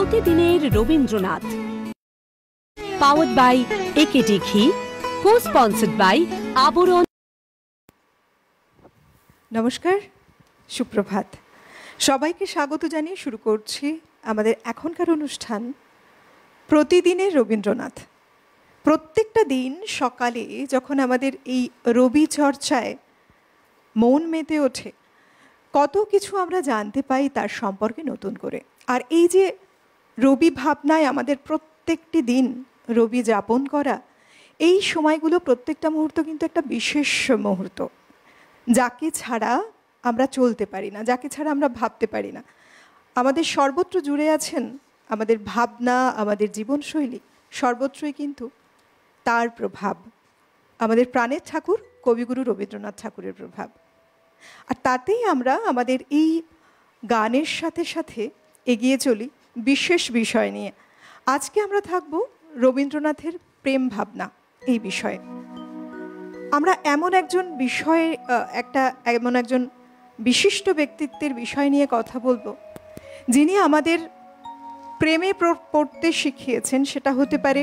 প্রতিদিনের Rabindranath, powered by AKD ঘি, কো-স্পন্সর্ড by আবরণ। নমস্কার, সুপ্রভাত। সবাইকে স্বাগত জানিয়ে শুরু করছি আমাদের এখনকার অনুষ্ঠান প্রতিদিনের রবীন্দ্রনাথ। প্রত্যেকটা দিন সকালে যখন আমাদের এই রবি চর্চায় মন মেতে ওঠে, কত কিছু আমরা জানতে পাই তার সম্পর্কে নতুন করে। আর এই যে রবি ভাবনায় আমাদের প্রত্যেকটি দিন রবি যাপন করা, এই সময়গুলো প্রত্যেকটা মুহূর্ত কিন্তু একটা বিশেষ মুহূর্ত, যাকে ছাড়া আমরা চলতে পারি না, যাকে ছাড়া আমরা ভাবতে পারি না। আমাদের সর্বত্র জুড়ে আছেন আমাদের ভাবনা, আমাদের জীবনশৈলী, সর্বত্রই কিন্তু তার প্রভাব, আমাদের প্রাণের ঠাকুর কবিগুরু রবীন্দ্রনাথ ঠাকুরের প্রভাব। আর তাতেই আমরা আমাদের এই গানের সাথে সাথে এগিয়ে চলি বিশেষ বিষয় নিয়ে। আজকে আমরা থাকব রবীন্দ্রনাথের প্রেম ভাবনা এই বিষয়ে। আমরা এমন একজন বিশিষ্ট ব্যক্তিত্বের বিষয় নিয়ে কথা বলবো, যিনি আমাদের প্রেমে পড়তে শিখিয়েছেন। সেটা হতে পারে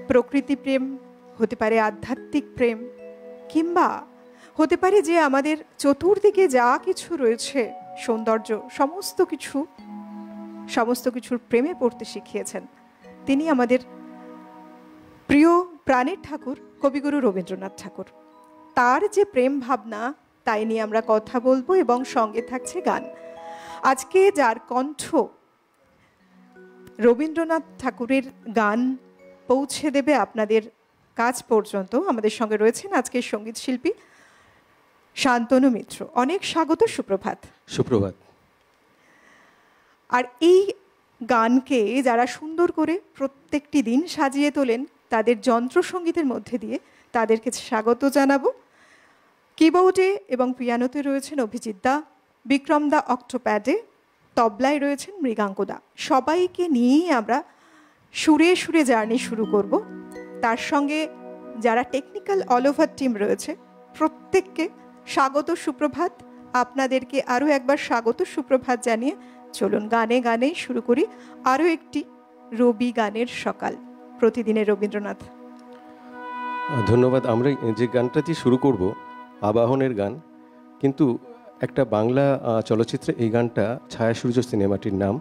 প্রকৃতি প্রেম, হতে পারে আধ্যাত্মিক প্রেম, কিংবা হতে পারে যে আমাদের চতুর্দিকে যা কিছু রয়েছে সৌন্দর্য, সমস্ত কিছুর প্রেমে পড়তে শিখিয়েছেন। তিনি আমাদের প্রিয় প্রাণের ঠাকুর কবিগুরু রবীন্দ্রনাথ ঠাকুর। তার যে প্রেম ভাবনা, তাই নিয়ে আমরা কথা বলবো এবং সঙ্গে থাকছে গান। আজকে যার কণ্ঠ রবীন্দ্রনাথ ঠাকুরের গান পৌঁছে দেবে আপনাদের কাছ পর্যন্ত, আমাদের সঙ্গে রয়েছেন আজকের সঙ্গীত শিল্পী শান্তনু মিত্র। অনেক স্বাগত, সুপ্রভাত। সুপ্রভাত। আর এই গানকে যারা সুন্দর করে প্রত্যেকটি দিন সাজিয়ে তোলেন তাদের যন্ত্রসঙ্গীতের মধ্যে দিয়ে, তাদেরকে স্বাগত জানাবো। কিবোর্ডে এবং পিয়ানোতে রয়েছেন অভিজিৎ দা, বিক্রম দা অক্টোপ্যাডে, তবলায় রয়েছেন মৃগাঙ্ক দা। সবাইকে নিয়েই আমরা সুরে সুরে জার্নি শুরু করব। তার সঙ্গে যারা টেকনিক্যাল অল ওভার টিম রয়েছে, প্রত্যেককে স্বাগত, সুপ্রভাত। আপনাদেরকে আরও একবার স্বাগত, সুপ্রভাত জানিয়ে চলুন গানে গানে শুরু করি আরও একটি রবি গানের সকাল, প্রতিদিনের রবীন্দ্রনাথ। ধন্যবাদ। আমরা যে গানটা দিয়ে শুরু করব আবাহনের গান, কিন্তু একটা বাংলা চলচ্চিত্রে এই গানটা ছায়াসূর্য সিনেমাটির নাম,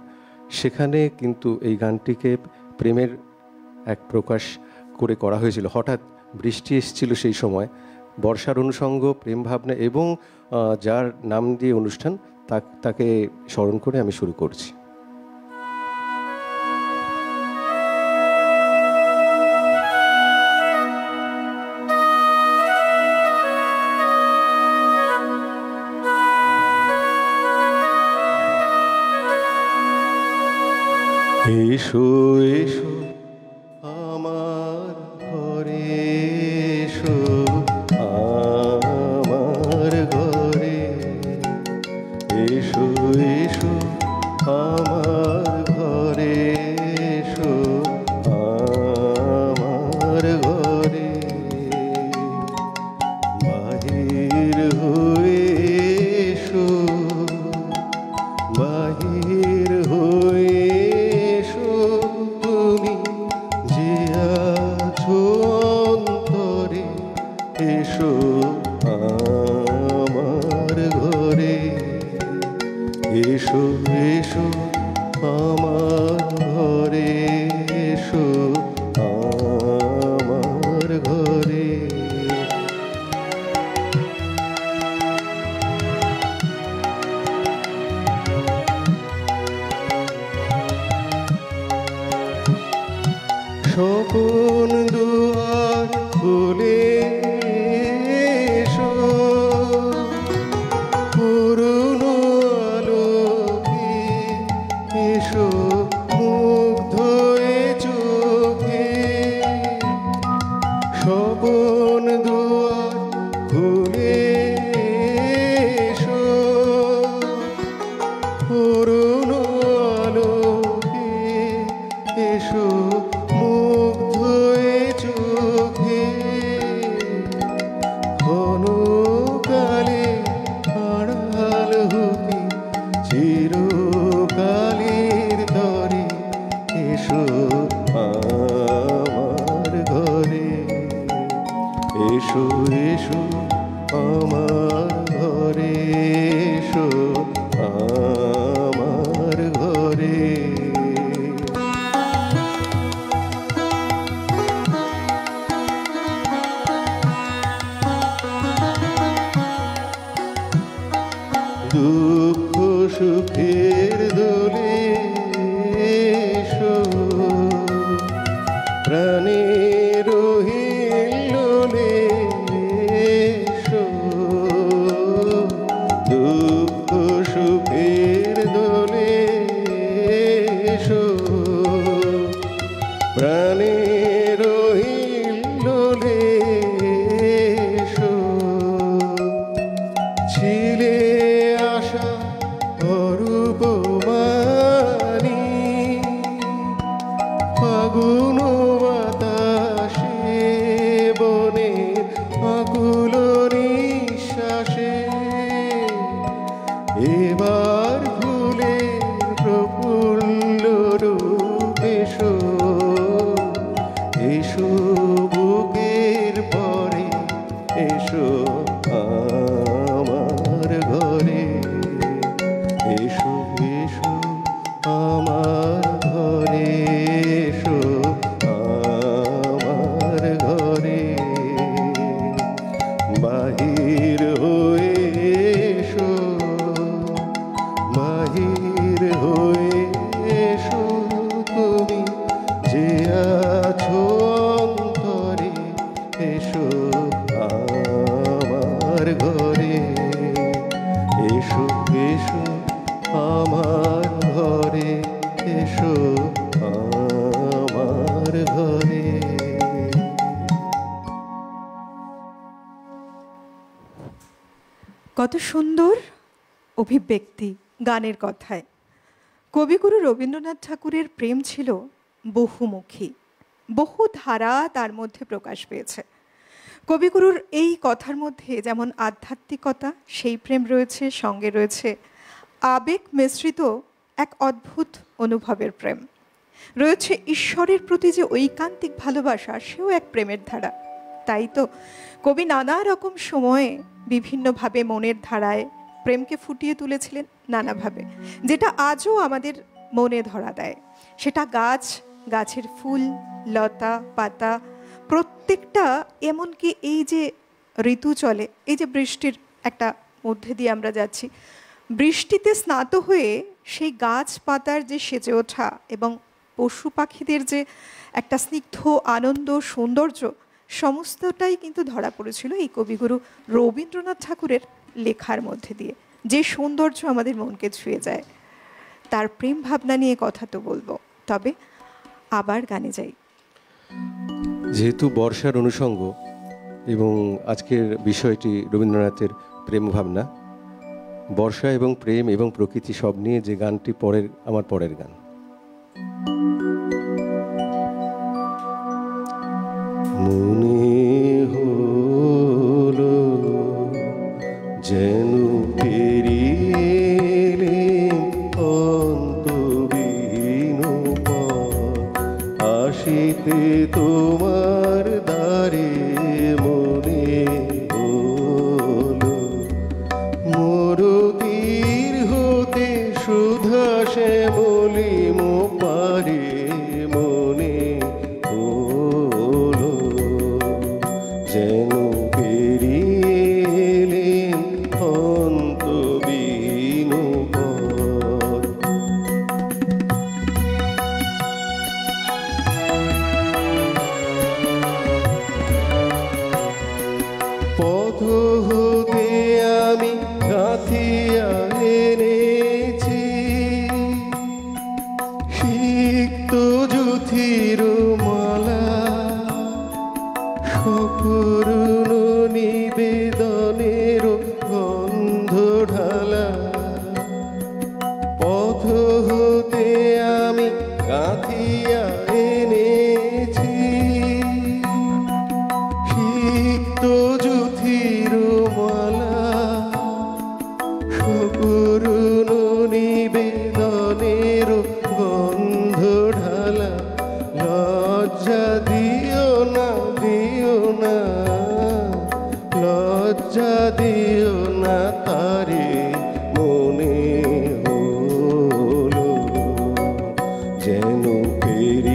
সেখানে কিন্তু এই গানটিকে প্রেমের এক প্রকাশ করে করা হয়েছিল। হঠাৎ বৃষ্টি এসেছিল সেই সময়, বর্ষার অনুষঙ্গ, প্রেম ভাবনা এবং যার নাম দিয়ে অনুষ্ঠান, তাকে স্মরণ করে আমি শুরু করছি। এসো এসো আমার ঘরে, এসো আমার ঘরে, এসো এসো আমার ঘরে, এসো আমার ঘরে, বাহির হয়ে এসো, বাহির হয়ে তুমি যে আছো অন্তরে, এসো আমার ঘরে, এসো এসো আমার ঘরে, এসো আমার ঘরে। স্বপন দুয়ার খুলে এসো, পুরনো আলোকে এসো, মুগ্ধ এ চোখে। স্বপন দুয়ার খুলে এসো, পুরনো আলোকে এসো, মুগ্ধ এ চোখে। ক্ষণকালে আড়াল হতে চিরকালের তরে সুখের দোলে এসো, প্রাণের হিল্লোলে এসো, দুঃখ সুখের দোলে এসো, প্রাণের হিল্লোলে এসো। ছিলে আশা অরূপ মানি, ফাগুন বাতাসে বনে আকুল নিঃশ্বাসে, এবার ভুলে প্রফুল্ল রূপ এসো, এসো বুকের পরে এসো আমার ঘরে, এসো এসো আমার ঘরে, এসো আমার ঘরে, বাহির হয়ে এসো, বাহির হয়ে এসো, তুমি যে আছো অন্তরে, এসো আমার ঘরে, এসো এসো আমার ঘরে, এসো আমার ঘরে। কত সুন্দর অভিব্যক্তি গানের কথায়। কবিগুরু রবীন্দ্রনাথ ঠাকুরের প্রেম ছিল বহুমুখী, বহু ধারা তার মধ্যে প্রকাশ পেয়েছে। কবিগুরুর এই কথার মধ্যে যেমন আধ্যাত্মিকতা, সেই প্রেম রয়েছে, সঙ্গে রয়েছে আবেগ মিশ্রিত এক অদ্ভুত অনুভবের প্রেম, রয়েছে ঈশ্বরের প্রতি যে ঐকান্তিক ভালোবাসা, সেও এক প্রেমের ধারা। তাই তো কবি নানা রকম সময়ে বিভিন্নভাবে মনের ধারায় প্রেমকে ফুটিয়ে তুলেছিলেন নানাভাবে, যেটা আজও আমাদের মনে ধরা দেয়। সেটা গাছ, গাছের ফুল, লতা পাতা, প্রত্যেকটা, এমনকি এই যে ঋতু চলে, এই যে বৃষ্টির একটা মধ্যে দিয়ে আমরা যাচ্ছি, বৃষ্টিতে স্নাত হয়ে সেই গাছ পাতার যে সেজে ওঠা এবং পশু পাখিদের যে একটা স্নিগ্ধ আনন্দ, সৌন্দর্য, সমস্তটাই কিন্তু ধরা পড়েছিল এই কবিগুরু রবীন্দ্রনাথ ঠাকুরের লেখার মধ্যে দিয়ে। যে সৌন্দর্য আমাদের মনকে ছুঁয়ে যায়। তার প্রেম ভাবনা নিয়ে কথা তো বলবো, তবে আবার গানে যাই। যেহেতু বর্ষার অনুষঙ্গ এবং আজকের বিষয়টি রবীন্দ্রনাথের প্রেম ভাবনা, বর্ষা এবং প্রেম এবং প্রকৃতি সব নিয়ে যে গানটি আমার পরের গান। মনে হলো যেন পেরিয়ে অন্তবিহীন পথ, আসিতে তোমার দ্বারে মনে হলো, মরুতীর হতে সুধা শ্যামলিম পারে মনে হলো, যেন পেরিয়ে এলেন অন্তবিহীন পথ। পথ হতে আমি গাঁথিয়া এনেছি সিক্ত যুথির মালা, সকরুণ নিবেদনের গন্ধ ঢালা। পথ হতে আমি গাঁথিয়া এনেছি সিক্ত যুথির মালা, সকরুণ নিবেদনের গন্ধ ঢালা। লজ্জা দিও না, দিও না, লজ্জা দিও না, তারে মনে হলো যেন পেরি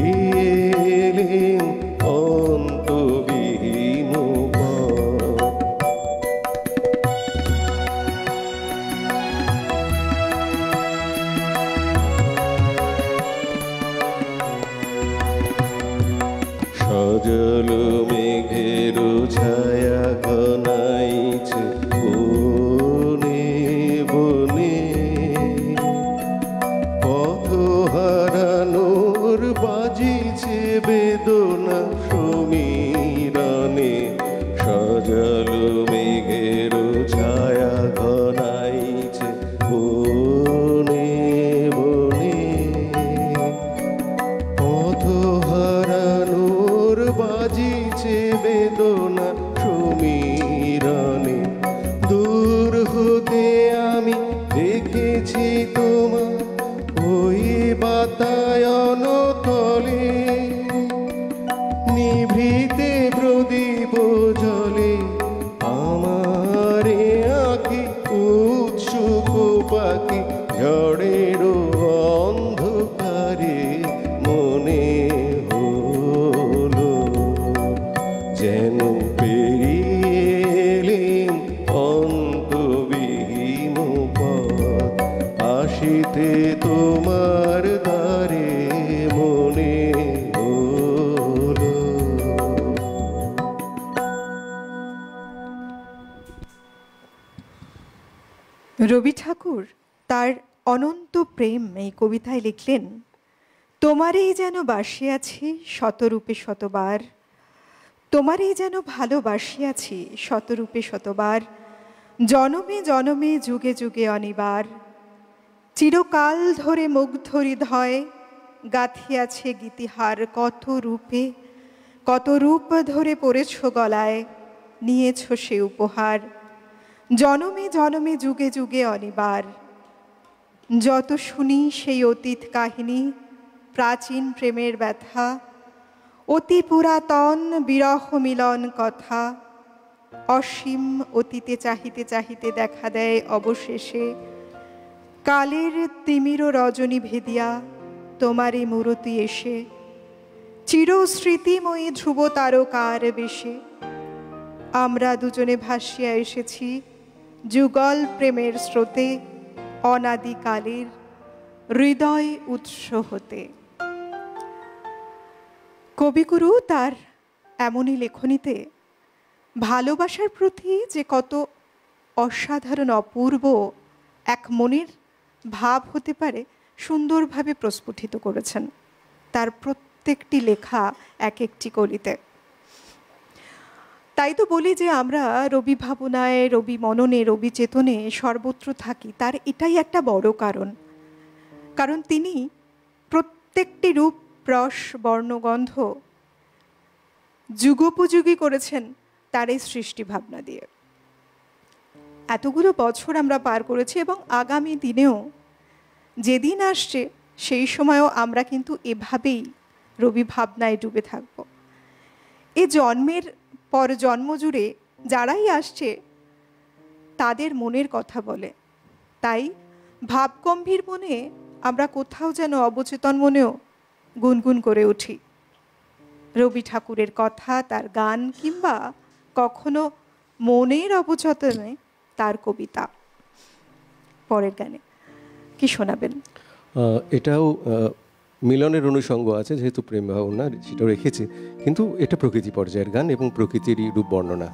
সজল মেঘের ছায়া ঘনাইছে বনে বনে, পথ হারানোর বাজিছে বেদনা সমীরণে। সজল মেঘের ছায়া ঘনাইছে বনে বনে, পথ হারানোর বাজিছে বেদনা সমীরণে। দূর হতে আমি দেখেছি তোমার ওই বাতায়ন তলে, নিভৃতে প্রদীপ জলে আমারে আঁকি উৎসুক পাখি। ঝড়ের অন্ধকারে মনে হলো যেন পেরিয়ে এলেম অন্তবিহীন পথ, আসিতে তোমার দ্বারে মনে হলো। রবি ঠাকুর তার অনন্ত প্রেম এই কবিতায় লিখলেন, তোমারেই যেন বাসিয়াছি শতরূপে শতবার, তোমারেই যেন ভালোবাসিয়াছি শতরূপে শতবার, জনমে জনমে যুগে যুগে অনিবার, চিরকাল ধরে মুগ্ধ হৃদয় গাথিয়াছে গীতিহার। কত রূপে কত রূপ ধরে পড়েছ গলায়, নিয়েছ সে উপহার, জনমে জনমে যুগে যুগে অনিবার। যত শুনি সেই অতীত কাহিনী, প্রাচীন প্রেমের ব্যথা, অতি পুরাতন বিরহ মিলন কথা, অসীম অতীতে চাহিতে চাহিতে দেখা দেয় অবশেষে কালের তিমির রজনী ভেদিয়া তোমারই মূরতি এসে, চিরস্মৃতিময়ী ধ্রুব তারকার বেশে। আমরা দুজনে ভাসিয়া এসেছি যুগল প্রেমের স্রোতে, অনাদিকালের হৃদয় উৎস হতে। কবিগুরু তার এমনই লেখনীতে ভালোবাসার প্রতি যে কত অসাধারণ অপূর্ব এক মনের ভাব হতে পারে সুন্দরভাবে প্রস্ফুটিত করেছেন তার প্রত্যেকটি লেখা এক একটি কলিতে। তাই তো বলি যে আমরা রবি ভাবনায়, রবি মননে, রবি চেতনে সর্বত্র থাকি, তার এটাই একটা বড় কারণ। কারণ তিনি প্রত্যেকটি রূপ, রস, বর্ণগন্ধ যুগোপযোগী করেছেন তার এই সৃষ্টি ভাবনা দিয়ে। এতগুলো বছর আমরা পার করেছি এবং আগামী দিনেও যেদিন আসছে সেই সময়ও আমরা কিন্তু এভাবেই রবি ভাবনায় ডুবে থাকব। এ জন্মের পর জন্ম জুড়ে যারাই আসছে তাদের মনের কথা বলে, তাই ভাবগম্ভীর মনে আমরা কোথাও যেন অবচেতন মনেও গুনগুন করে উঠি রবি ঠাকুরের কথা, তার গান, কিংবা কখনো মনের অবচেতনে তার কবিতা। পরের গানে কি শোনাবেন? এটাও মিলনের অনুষঙ্গ আছে, যেহেতু প্রেম ভাবনা সেটাও রেখেছি, কিন্তু এটা প্রকৃতি পর্যায়ের গান এবং প্রকৃতিরই রূপ বর্ণনা।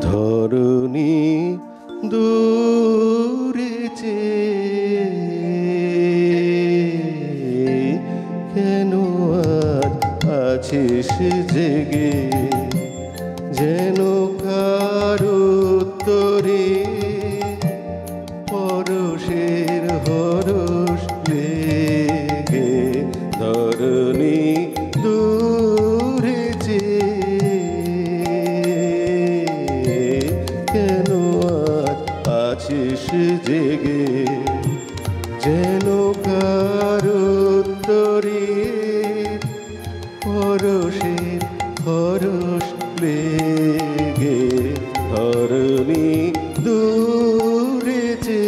ধরণী দূরেছে কেন আজ আছিস জেগে, যেন কারো তোরে পরশের হরস লেগে। ধরণী দূরেছে কেন আজ আছিস জেগে, যেন কারো তোরে পরশের হরস লেগে। ধরণী দূরেছে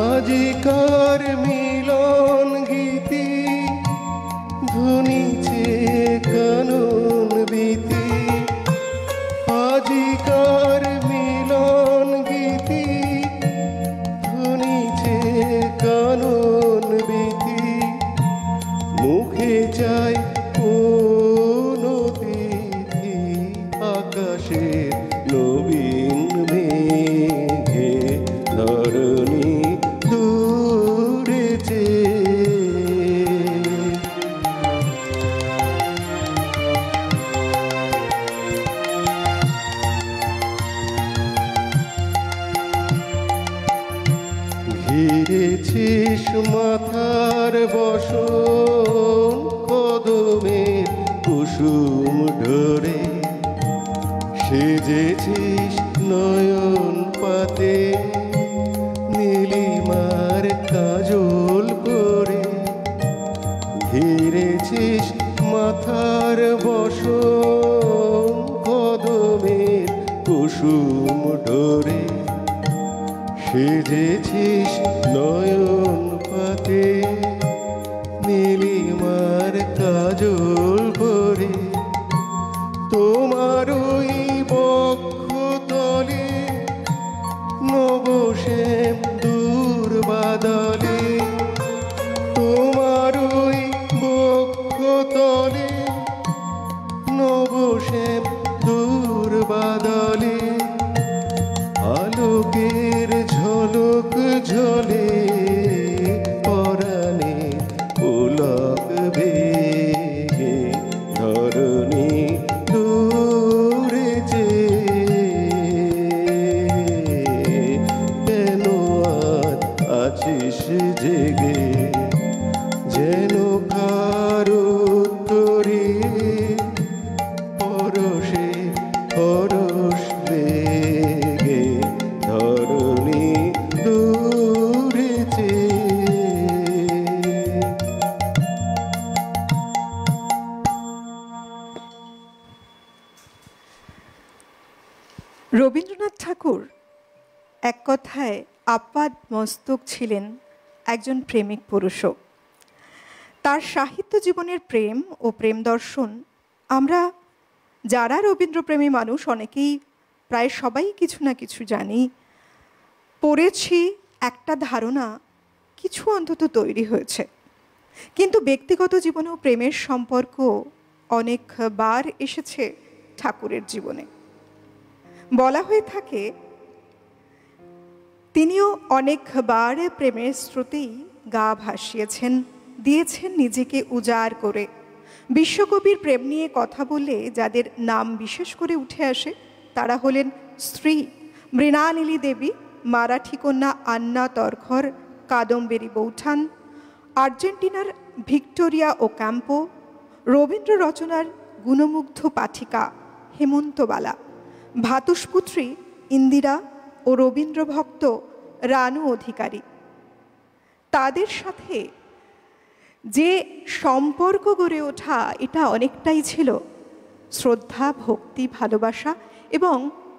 আজিকার মিলন গীতি ধুনিছে কানন বিতি আজিকার মিলন গীতি ধুনিছে কানন বিতি মুখে চাই কোন তিথি আকাশের নবীন মেঘে ধরণী দূরেছে ঘিরেছিস মাথার বসন কদমের কুসুম ঢরে সেজেছিস নয়ন পাতে নীলিমার কাজল করে ঘিরেছিস মাথার বসন কদমের কুসুম ঢরে সেজেছিস নয়ন পাতে নীলিমার কাজল করে তোমার ওই বক্ষতলে নবশ্যাম দূর বাদলে তোমার ওই বক্ষতলে নবশ্যাম দূর বাদলে আলোকের ঝলক ঝলে পরাণে পুলক বেগে ধরণী দূরেছে কেন আজ আছিস জেগে যেন কারো তরে পরশে পরশ লেগে ধরণী দূরেছে রবীন্দ্রনাথ ঠাকুর এক কথায় আপাদ মস্তক ছিলেন একজন প্রেমিক পুরুষও। তার সাহিত্য জীবনের প্রেম ও প্রেম দর্শন আমরা যারা রবীন্দ্রপ্রেমী মানুষ অনেকেই প্রায় সবাই কিছু না কিছু জানি, পড়েছি, একটা ধারণা কিছু অন্তত তৈরি হয়েছে। কিন্তু ব্যক্তিগত জীবনেও প্রেমের সম্পর্ক অনেকবার এসেছে ঠাকুরের জীবনে। বলা হয়ে থাকে তিনিও অনেকবার প্রেমের স্রোতেই গা ভাসিয়েছেন, দিয়েছেন নিজেকে উজাড় করে। বিশ্বকবির প্রেম নিয়ে কথা বললে যাদের নাম বিশেষ করে উঠে আসে তারা হলেন স্ত্রী মৃণালিনী দেবী, মারাঠি কন্যা আন্না তরখর, কাদম্বেরী বৌঠান, আর্জেন্টিনার ভিক্টোরিয়া ওক্যাম্পো, রবীন্দ্র রচনার গুণমুগ্ধ পাঠিকা হেমন্তবালা, ভাতুষপুত্রী ইন্দিরা ও রবীন্দ্রভক্ত রানু অধিকারী। তাদের সাথে যে সম্পর্ক গড়ে ওঠা এটা অনেকটাই ছিল শ্রদ্ধা, ভক্তি, ভালোবাসা। এবং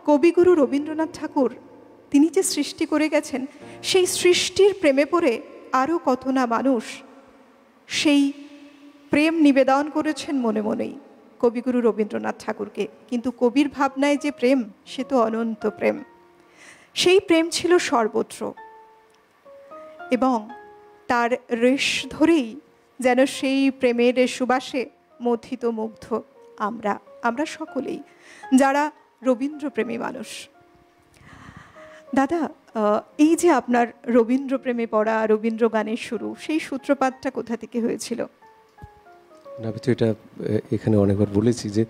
কবিগুরু রবীন্দ্রনাথ ঠাকুর তিনি যে সৃষ্টি করে গেছেন সেই সৃষ্টির প্রেমে পড়ে আরও কত না মানুষ সেই প্রেম নিবেদন করেছেন মনে মনেই কবিগুরু রবীন্দ্রনাথ ঠাকুরকে। কিন্তু কবির ভাবনায় যে প্রেম সে তো অনন্ত প্রেম, সেই প্রেম ছিল সর্বত্র এবং তার রেশ ধরেই যেন সেই প্রেমের সুবাসে মথিত মুগ্ধ আমরা সকলেই যারা রবীন্দ্রপ্রেমী মানুষ। দাদা, এই যে আপনার রবীন্দ্রপ্রেমে পড়া, রবীন্দ্র গানের শুরু, সেই সূত্রপাতটা কোথা থেকে হয়েছিল? আমি তো এটা এখানে অনেকবার বলেছি যে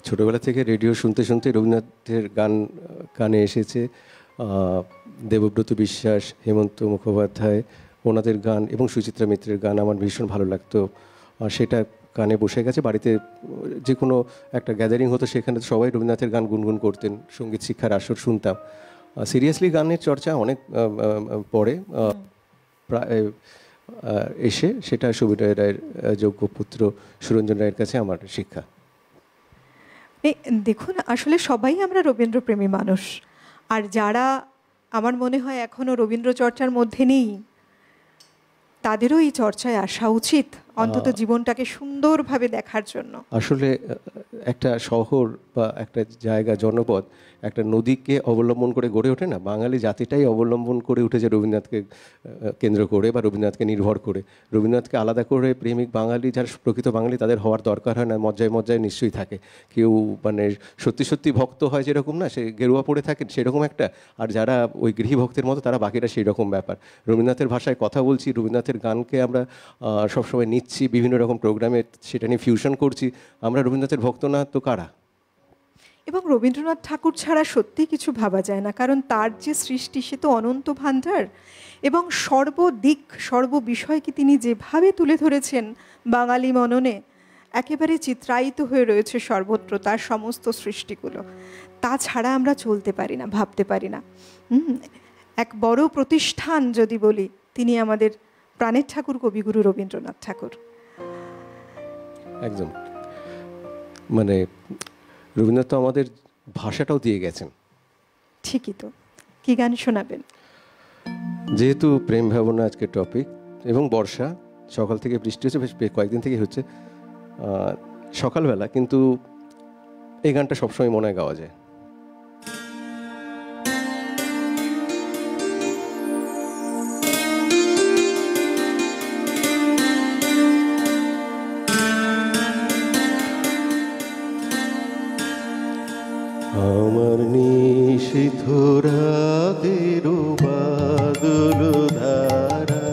ছোটোবেলা থেকে রেডিও শুনতে শুনতে রবীন্দ্রনাথের গান কানে এসেছে। দেবব্রত বিশ্বাস, হেমন্ত মুখোপাধ্যায়, ওনাদের গান এবং সুচিত্রা মিত্রের গান আমার ভীষণ ভালো লাগতো। সেটা কানে বসে গেছে। বাড়িতে যে কোনো একটা গ্যাদারিং হতো সেখানে সবাই রবীন্দ্রনাথের গান গুনগুন করতেন, সঙ্গীত শিক্ষার আসর শুনতাম। সিরিয়াসলি গানের চর্চা অনেক পরে প্রায় এসে সেটা সুবিনয় রায়ের যোগ্য পুত্র সুরঞ্জন রায়ের কাছে আমার শিক্ষা। দেখুন, আসলে সবাই আমরা রবীন্দ্রপ্রেমী মানুষ, আর যারা আমার মনে হয় এখনও রবীন্দ্র চর্চার মধ্যে নেই তাদেরও এই চর্চায় আসা উচিত। অন্তত জীবনটাকে সুন্দরভাবে দেখার জন্য। আসলে একটা শহর বা একটা জায়গা, জনপদ একটা নদীকে অবলম্বন করে গড়ে ওঠে না, বাঙালি জাতিটাই অবলম্বন করে উঠেছে রবীন্দ্রনাথকে কেন্দ্র করে বা রবীন্দ্রনাথকে নির্ভর করে। রবীন্দ্রনাথকে আলাদা করে প্রেমিক বাঙালি, যারা প্রকৃত বাঙালি, তাদের হওয়ার দরকার হয় না, মজ্জায় মজ্জায় নিশ্চয়ই থাকে। কেউ মানে সত্যি সত্যি ভক্ত হয় যেরকম না, সে গেরুয়া পড়ে থাকে সেরকম একটা, আর যারা ওই গৃহী ভক্তের মতো তারা বাকিটা সেই রকম ব্যাপার। রবীন্দ্রনাথের ভাষায় কথা বলছি, রবীন্দ্রনাথের গানকে আমরা সবসময় নিচ্ছি, বিভিন্ন রকম প্রোগ্রামে সেটা নিয়ে ফিউশন করছি। আমরা রবীন্দ্রনাথের ভক্ত না তো কারা? এবং রবীন্দ্রনাথ ঠাকুর ছাড়া সত্যি কিছু ভাবা যায় না, কারণ তার যে সৃষ্টি সে তো অনন্ত ভাণ্ডার, এবং সর্বদিক সর্ববিষয়কে তিনি যেভাবে তুলে ধরেছেন বাঙালি মননে, একেবারে চিত্রায়িত হয়ে রয়েছে সর্বত্র তার সমস্ত সৃষ্টিগুলো। তাছাড়া আমরা চলতে পারি না, ভাবতে পারি না। এক বড় প্রতিষ্ঠান যদি বলি, তিনি আমাদের প্রাণের ঠাকুর কবিগুরু রবীন্দ্রনাথ ঠাকুর। একদম, মানে রবীন্দ্রনাথ তো আমাদের ভাষাটাও দিয়ে গেছেন। ঠিকই তো। কি গান শোনাবেন? যেহেতু প্রেম ভাবনা আজকে টপিক, এবং বর্ষা, সকাল থেকে বৃষ্টি হচ্ছে, বেশ কয়েকদিন থেকে হচ্ছে সকালবেলা, কিন্তু এই গানটা সবসময় মনে হয় গাওয়া যায়। আমার নিশীথ রাতের বাদল ধারা,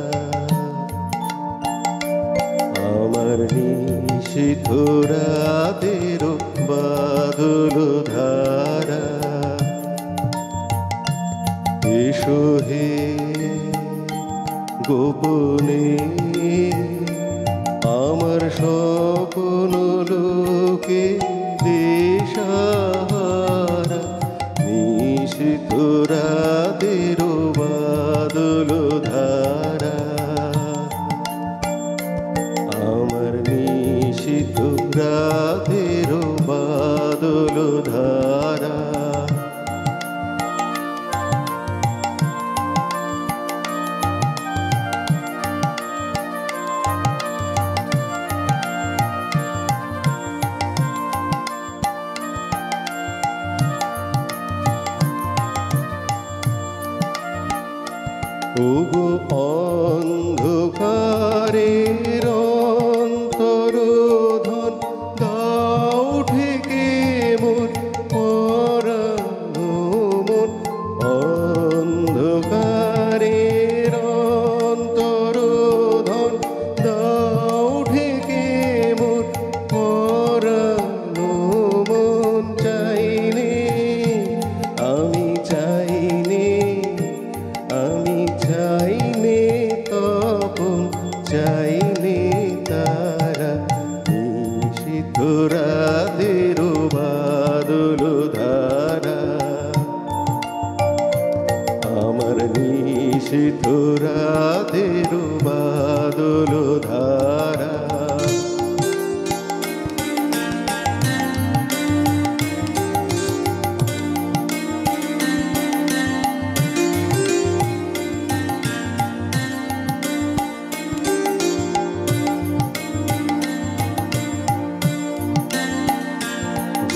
আমার নিশীথ রাতের বাদল ধারা, এসো হে গোপনে আমার স্বপ্ন লোকে দেশাহারা, নিশীথ রাতের বাদল ধারা, আমার নিশীথ রাতের বাদল ধারা। ওগো অন্ধকারের অন্তরোধন, দাও ঠেকে মোর পরানো মন, অন্ধকারের অন্তরোধন, দাও ঠেকে মোর পরানো মন, চাইনে আমি চাইনে, আমি চাইনে তপন, চাইনে তারা, নিশীথ রাতের বাদল ধারা, আমার নিশীথ রাতের বাদল ধারা।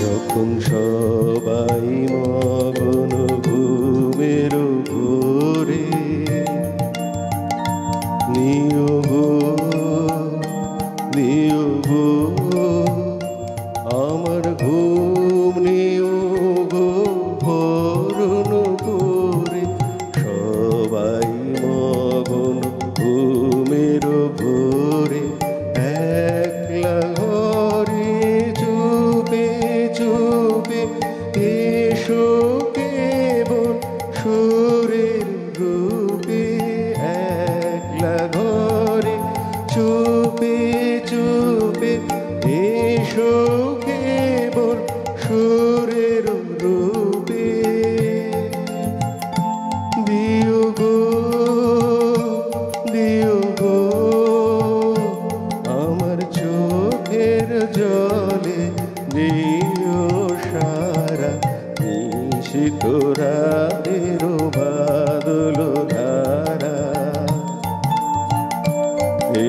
যখন সবাই মগন ঘুমের ঘোরে, নিয়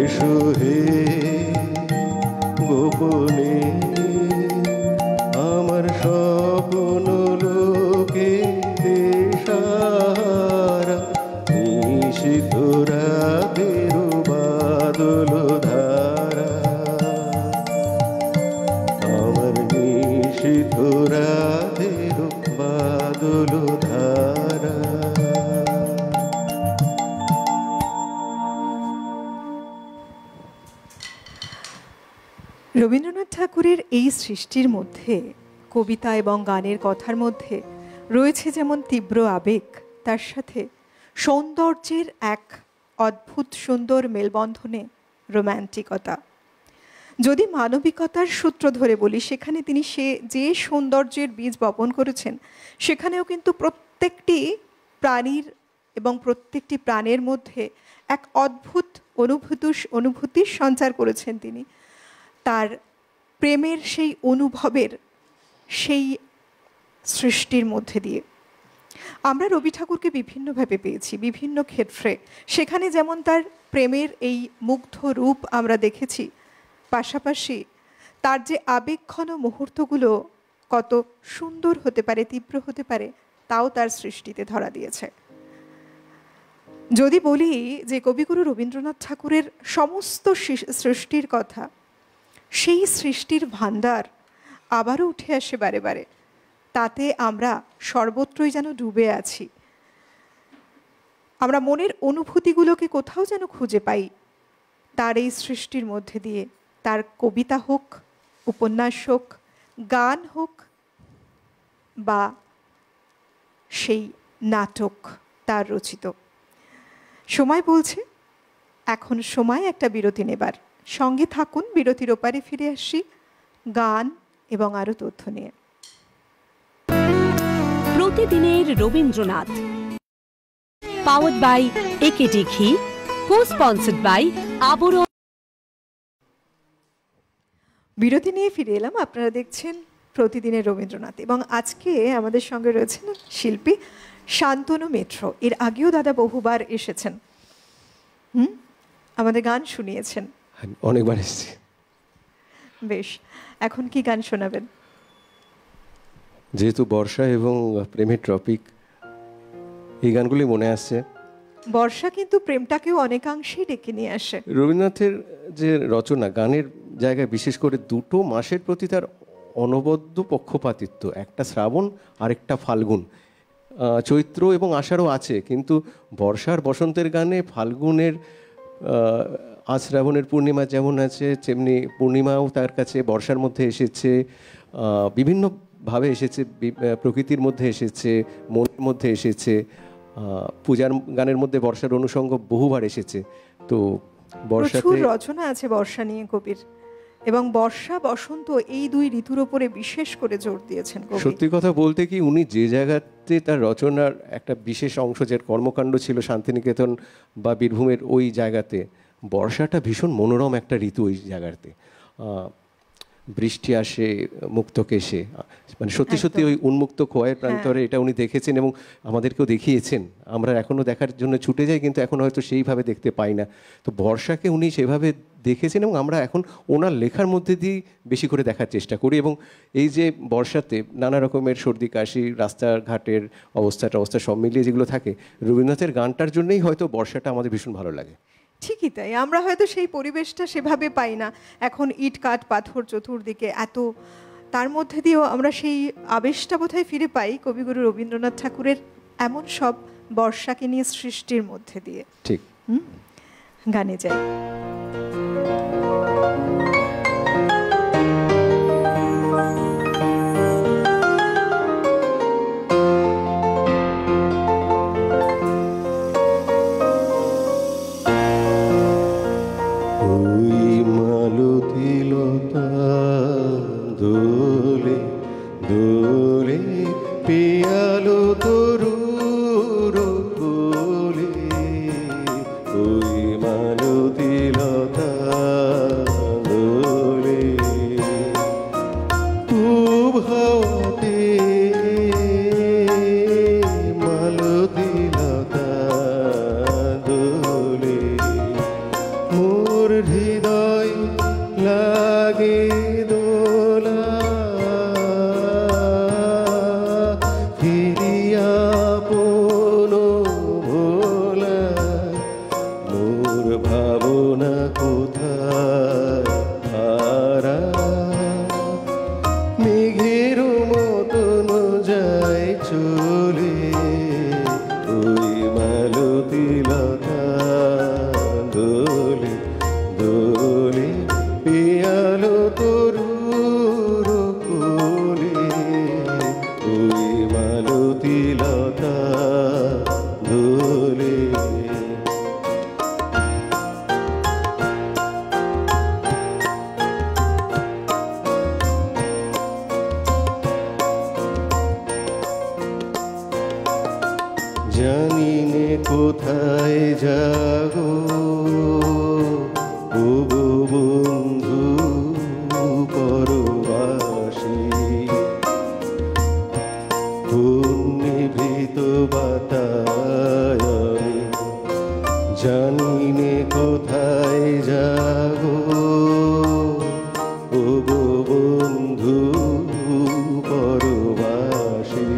এসো হে গোপনে আমার স্বপ্ন লোকে সারা নিশিত রাতের বাদল ধারা আমার নিশিত রাতের বাদল ধারা। রবীন্দ্রনাথ ঠাকুরের এই সৃষ্টির মধ্যে কবিতা এবং গানের কথার মধ্যে রয়েছে যেমন তীব্র আবেগ, তার সাথে সৌন্দর্যের এক অদ্ভুত সুন্দর মেলবন্ধনে রোম্যান্টিকতা। যদি মানবিকতার সূত্র ধরে বলি, সেখানে তিনি যে সৌন্দর্যের বীজ বপন করেছেন, সেখানেও কিন্তু প্রত্যেকটি প্রাণীর এবং প্রত্যেকটি প্রাণের মধ্যে এক অদ্ভুত অনুভূতির সঞ্চার করেছেন তিনি। তার প্রেমের সেই অনুভবের সেই সৃষ্টির মধ্যে দিয়ে আমরা রবি ঠাকুরকে বিভিন্নভাবে পেয়েছি, বিভিন্ন ক্ষেত্রে। সেখানে যেমন তার প্রেমের এই মুগ্ধ রূপ আমরা দেখেছি, পাশাপাশি তার যে আবেগঘন মুহূর্তগুলো কত সুন্দর হতে পারে, তীব্র হতে পারে, তাও তার সৃষ্টিতে ধরা দিয়েছে। যদি বলি যে কবিগুরু রবীন্দ্রনাথ ঠাকুরের সমস্ত সৃষ্টির কথা, সেই সৃষ্টির ভাণ্ডার আবারও উঠে আসে বারে বারে, তাতে আমরা সর্বত্রই যেন ডুবে আছি। আমরা মনের অনুভূতিগুলোকে কোথাও যেন খুঁজে পাই তার এই সৃষ্টির মধ্যে দিয়ে। তার কবিতা হোক, উপন্যাস হোক, গান হোক, বা সেই নাটক তার রচিত। সময় বলছে এখন সময় একটা বিরতি নেবার। সঙ্গে থাকুন, বিরতির ওপারে ফিরে আসি গান এবং আরো তথ্য নিয়ে। প্রতিদিনের রবীন্দ্রনাথ, পাওয়ার্ড বাই একেডি ঘি, কো-স্পন্সর্ড বাই আবরণ। বিরতি নিয়ে ফিরে এলাম। আপনারা দেখছেন প্রতিদিনের রবীন্দ্রনাথ এবং আজকে আমাদের সঙ্গে রয়েছেন শিল্পী শান্তনু মিত্র। এর আগেও দাদা বহুবার এসেছেন, আমাদের গান শুনিয়েছেন। অনেকবার এসেছি। বেশ, এখন কি গান শোনাবেন? যেহেতু বর্ষা এবং প্রেমের টপিক, এই গানগুলি মনে আসছে। বর্ষা কিন্তু প্রেমটাকেও অনেকাংশেই ডেকে নিয়ে আসে। রবীন্দ্রনাথের যে রচনা, গানের জায়গায় বিশেষ করে দুটো মাসের প্রতি তার অনবদ্য পক্ষপাতিত্ব, একটা শ্রাবণ আরেকটা ফাল্গুন। চৈত্র এবং আষাঢ়ও আছে, কিন্তু বর্ষার বসন্তের গানে ফাল্গুনের আজ শ্রাবণের পূর্ণিমা যেমন আছে, তেমনি পূর্ণিমাও তার কাছে বর্ষার মধ্যে এসেছে, বিভিন্নভাবে এসেছে, প্রকৃতির মধ্যে এসেছে, মনের মধ্যে এসেছে, পূজার গানের মধ্যে বর্ষার অনুষঙ্গ বহুবার এসেছে। তো প্রচুর রচনা আছে বর্ষা নিয়ে কবির, এবং বর্ষা বসন্ত এই দুই ঋতুর উপরে বিশেষ করে জোর দিয়েছেন কবি। সত্যি কথা বলতে কি, উনি যে জায়গাতে তার রচনার একটা বিশেষ অংশ, যে কর্মকাণ্ড ছিল শান্তিনিকেতন বা বীরভূমের ওই জায়গাতে, বর্ষাটা ভীষণ মনোরম একটা ঋতু ওই জায়গাতে। বৃষ্টি আসে মুক্তকেশে, মানে সত্যি সত্যি ওই উন্মুক্ত খোয়াইয়ের প্রান্তরে এটা উনি দেখেছেন এবং আমাদেরকেও দেখিয়েছেন। আমরা এখনও দেখার জন্য ছুটে যাই, কিন্তু এখন হয়তো সেইভাবে দেখতে পাই না। তো বর্ষাকে উনি সেভাবে দেখেছেন এবং আমরা এখন ওনার লেখার মধ্যে দিয়ে বেশি করে দেখার চেষ্টা করি। এবং এই যে বর্ষাতে নানা রকমের সর্দি কাশি, রাস্তাঘাটের অবস্থা সব মিলিয়ে যেগুলো থাকে, রবীন্দ্রনাথের গানটার জন্যই হয়তো বর্ষাটা আমাদের ভীষণ ভালো লাগে। ঠিকই তাই, আমরা হয়তো সেই পরিবেশটা সেভাবে পাই না। এখন ইট কাঠ পাথর চতুর্দিকে এত, তার মধ্যে দিয়েও আমরা সেই আবেশটা বোধহয় ফিরে পাই কবিগুরু রবীন্দ্রনাথ ঠাকুরের এমন সব বর্ষাকে নিয়ে সৃষ্টির মধ্যে দিয়ে। ঠিক, গানে যাই। দোলে দোলে পিয়ালো তরুর কোলে, ওই মালতী লতা জাগো ও গো বন্ধু পরবাসী, নিভৃত বাতায়নে জানিনে কোথায় যাগো ও গো বন্ধু পরবাসী,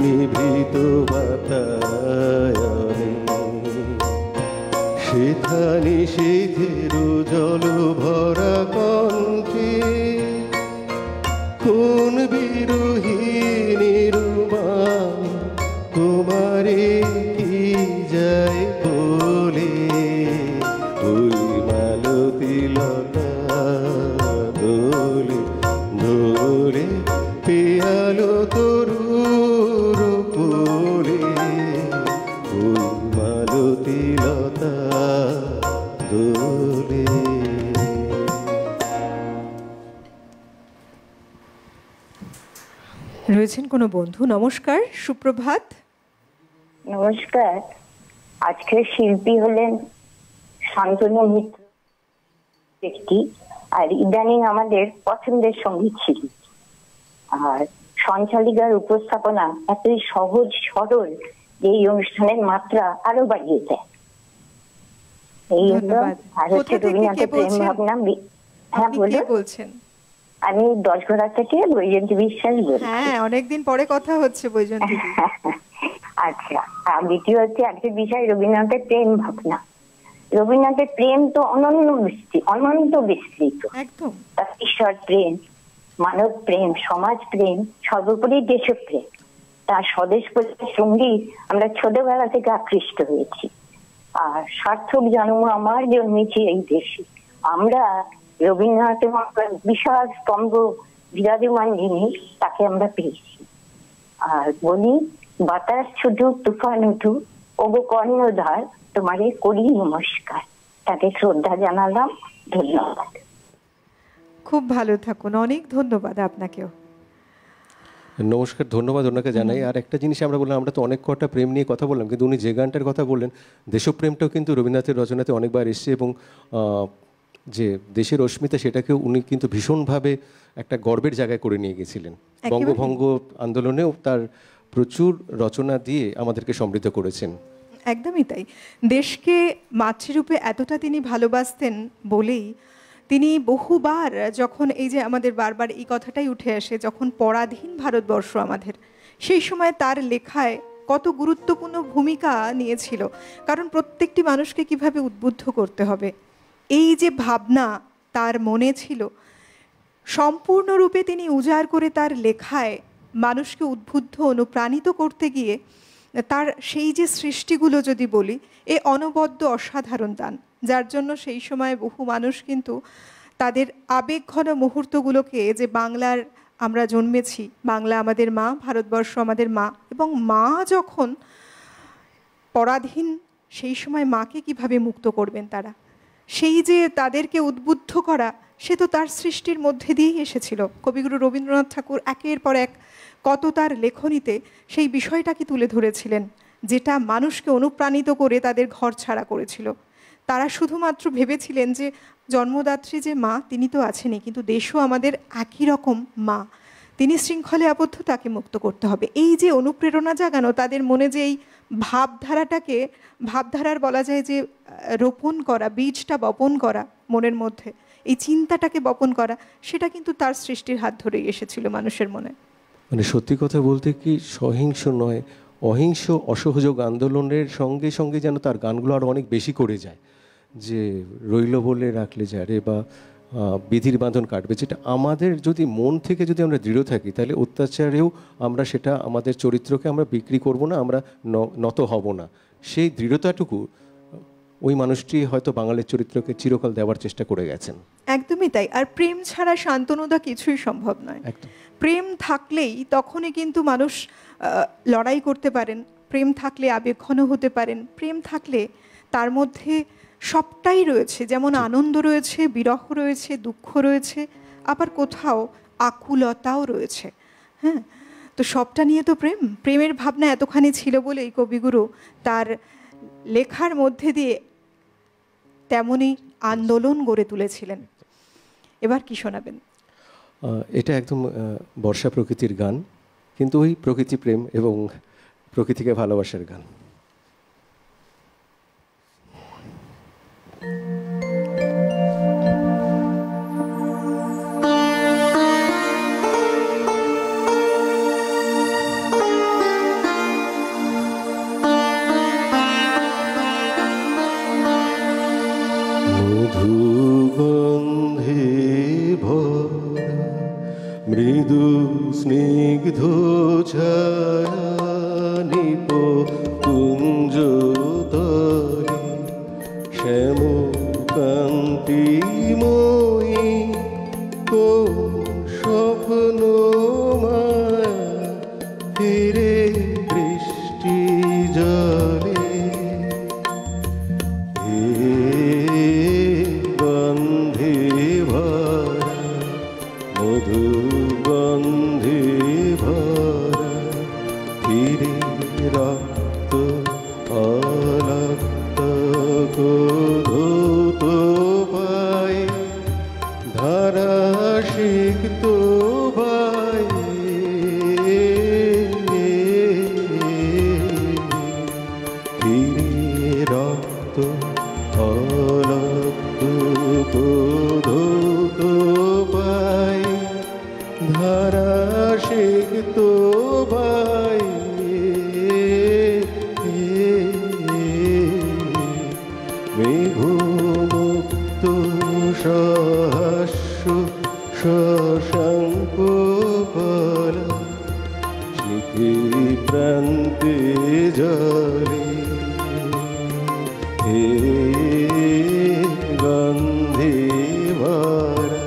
নিভৃত বাতায়নে সেখানে সিধের জল ভরা কণ্ঠে কোন বিরোহিণীর মান তোমারে কি যায় বলে, ওই মালতী লতা দোলে দোলে পেয়ালো তরুর কোলে, ওই মালতী লতা দোলে। রয়েছেন কোনো বন্ধু? নমস্কার, সুপ্রভাত। নমস্কার। আজকের শিল্পী হলেন শান্তনু মিত্র ব্যক্তি, আর ইদানিং আমাদের পছন্দের সঙ্গীত শিল্পী। আর সঞ্চালিকার উপস্থাপনা এতই সহজ সরল যে এই অনুষ্ঠানের মাত্রা আরো বাড়িয়ে দেয়। এই জন্য আর হচ্ছে রবীন্দ্রনাথের প্রেম ভাবনা। হ্যাঁ বলছেন? আমি 10ঘড়া থেকে বৈজয়ন্তী বিশ্বাস বলছি। হ্যাঁ, অনেকদিন পরে কথা হচ্ছে বৈজয়ন্তী। আচ্ছা, আর দ্বিতীয় হচ্ছে আজকের বিষয় রবীন্দ্রনাথের প্রেম ভাবনা। রবীন্দ্রনাথের প্রেম তো অনন্ত বিস্তৃত। একদম। ঈশ্বর প্রেম, মানব প্রেম, সমাজ প্রেম, সর্বোপরি দেশপ্রেম। তার স্বদেশ সঙ্গীত আমরা ছোটবেলা থেকে আকৃষ্ট হয়েছি। আর সার্থক জন্ম আমার জন্মেছি এই দেশে। আমরা রবীন্দ্রনাথের বিশাল স্তম্ভ বিরাজমান যিনি, তাকে আমরা পেয়েছি। আর বলি, বাতাস ছুটুক তুফান উঠুক ওগো কর্ণধার তোমারে করি নমস্কার। তাকে শ্রদ্ধা জানালাম। ধন্যবাদ। খুব ভালো থাকুন। অনেক ধন্যবাদ আপনাকেও। নমস্কার, ধন্যবাদ ওনাকে জানাই। আর একটা জিনিস আমরা বললাম, আমরা তো অনেক কটা প্রেম নিয়ে কথা বললাম, কিন্তু উনি যে গানটার কথা বললেন দেশপ্রেমটাও কিন্তু রবীন্দ্রনাথের রচনাতে অনেকবার এসছে, এবং যে দেশের অস্মিতা সেটাকেও উনি কিন্তু ভীষণভাবে একটা গর্বের জায়গায় করে নিয়ে গেছিলেন। বঙ্গভঙ্গ আন্দোলনেও তার প্রচুর রচনা দিয়ে আমাদেরকে সমৃদ্ধ করেছেন। একদমই তাই। দেশকে মাতৃরূপে এতটা তিনি ভালোবাসতেন বলেই তিনি বহুবার, যখন এই যে আমাদের বারবার এই কথাটাই উঠে আসে, যখন পরাধীন ভারতবর্ষ আমাদের, সেই সময় তার লেখায় কত গুরুত্বপূর্ণ ভূমিকা নিয়েছিল। কারণ প্রত্যেকটি মানুষকে কিভাবে উদ্বুদ্ধ করতে হবে, এই যে ভাবনা তার মনে ছিল, সম্পূর্ণরূপে তিনি উজাড় করে তার লেখায় মানুষকে উদ্বুদ্ধ অনুপ্রাণিত করতে গিয়ে তার সেই যে সৃষ্টিগুলো যদি বলি, এ অনবদ্য অসাধারণ দান, যার জন্য সেই সময় বহু মানুষ কিন্তু তাদের আবেগঘন মুহূর্তগুলোকে, যে বাংলার আমরা জন্মেছি, বাংলা আমাদের মা, ভারতবর্ষ আমাদের মা, এবং মা যখন পরাধীন, সেই সময় মাকে কিভাবে মুক্ত করবেন তারা, সেই যে তাদেরকে উদ্বুদ্ধ করা, সে তো তার সৃষ্টির মধ্যে দিয়েই এসেছিল। কবিগুরু রবীন্দ্রনাথ ঠাকুর একের পর এক কত তার লেখনীতে সেই বিষয়টাকে তুলে ধরেছিলেন, যেটা মানুষকে অনুপ্রাণিত করে তাদের ঘর ছাড়া করেছিল। তারা শুধুমাত্র ভেবেছিলেন যে জন্মদাত্রী যে মা, তিনি তো আছেনই, কিন্তু দেশও আমাদের একই রকম মা, তিনি শৃঙ্খলে আবদ্ধ, তাকে মুক্ত করতে হবে। এই যে অনুপ্রেরণা জাগানো তাদের মনে, যে এই ভাবধারার বলা যায় যে রোপণ করা, বীজটা বপন করা মনের মধ্যে, এই চিন্তাটাকে বপন করা, সেটা কিন্তু তার সৃষ্টির হাত ধরেই এসেছিল মানুষের মনে। মানে সত্যি কথা বলতে কি, সহিংস নয়, অহিংস অসহযোগ আন্দোলনের সঙ্গে সঙ্গে যেন তার গানগুলো আরও অনেক বেশি করে যায়, যে রইল বলে রাখলে যারে, বা বিধির বাঁধন কাটবে, যেটা আমাদের যদি মন থেকে যদি আমরা দৃঢ় থাকি, তাহলে অত্যাচারেও আমরা সেটা, আমাদের চরিত্রকে আমরা বিক্রি করব না, আমরা নত হব না। সেই দৃঢ়তাটুকু ওই মানুষটি হয়তো বাঙালির চরিত্রকে চিরকাল দেওয়ার চেষ্টা করে গেছেন। একদমই তাই। আর প্রেম ছাড়া শান্তনুদা কিছুই সম্ভব নয়। প্রেম থাকলেই তখনই কিন্তু মানুষ লড়াই করতে পারেন, প্রেম থাকলে আবেগঘন হতে পারেন, প্রেম থাকলে তার মধ্যে সবটাই রয়েছে, যেমন আনন্দ রয়েছে, বিরহ রয়েছে, দুঃখ রয়েছে, আবার কোথাও আকুলতাও রয়েছে। হ্যাঁ, তো সবটা নিয়ে তো প্রেমের ভাবনা এতখানি ছিল বলেই কবিগুরু তার লেখার মধ্যে দিয়ে তেমনই আন্দোলন গড়ে তুলেছিলেন। এবার কি শোনাবেন? এটা একদম বর্ষা প্রকৃতির গান, কিন্তু ওই প্রকৃতি প্রেম এবং প্রকৃতিকে ভালোবাসার গান। মৃদু স্নিগ্ধ ছায়ানিপ কুঞ্জ তলে শ্যাম কান্তিময়ী কোন স্বপ্ন মায়া ফিরে বৃষ্টি জলে গন্ধে ভরা মধু গন্ধে ভরা ফিরে রক্ত অলক্ত ধৌত পায় ধারা সিক্ত ভাই ফিরে রক্ত অলক্ত ধৌত পায় ধারা সিক্ত ভাই মেঘমুক্ত সহাস্য শশাঙ্ক কলা শিখি প্রান্তে জলে গন্ধে ভরা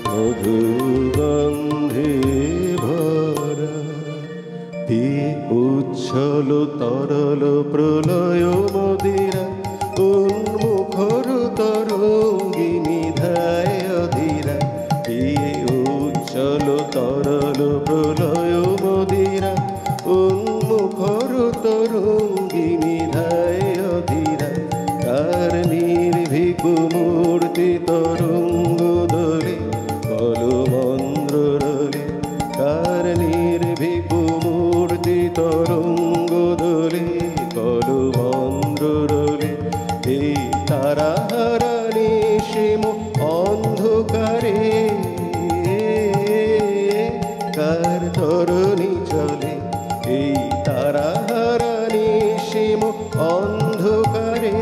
মধু গন্ধে ভরা উচ্ছল তরল প্রলয় মদিরা উন্মুখর তরঙ্গিনী ধায় অধীরা উচ্ছল তরল প্রলয় মদিরা উন্মুখর তরঙ্গিনী ধায় অধীরা তার নির্ভীক মূর্তি তরঙ্গ দলে কলমন্দ্র রলে তার নির্ভীক মূর্তি তরঙ্গ দলে কলমন্দ্র রলে এই তারা হারা নিশিম অন্ধকারে কার তরণী চলে এই তারা হারা নিশিম অন্ধকারে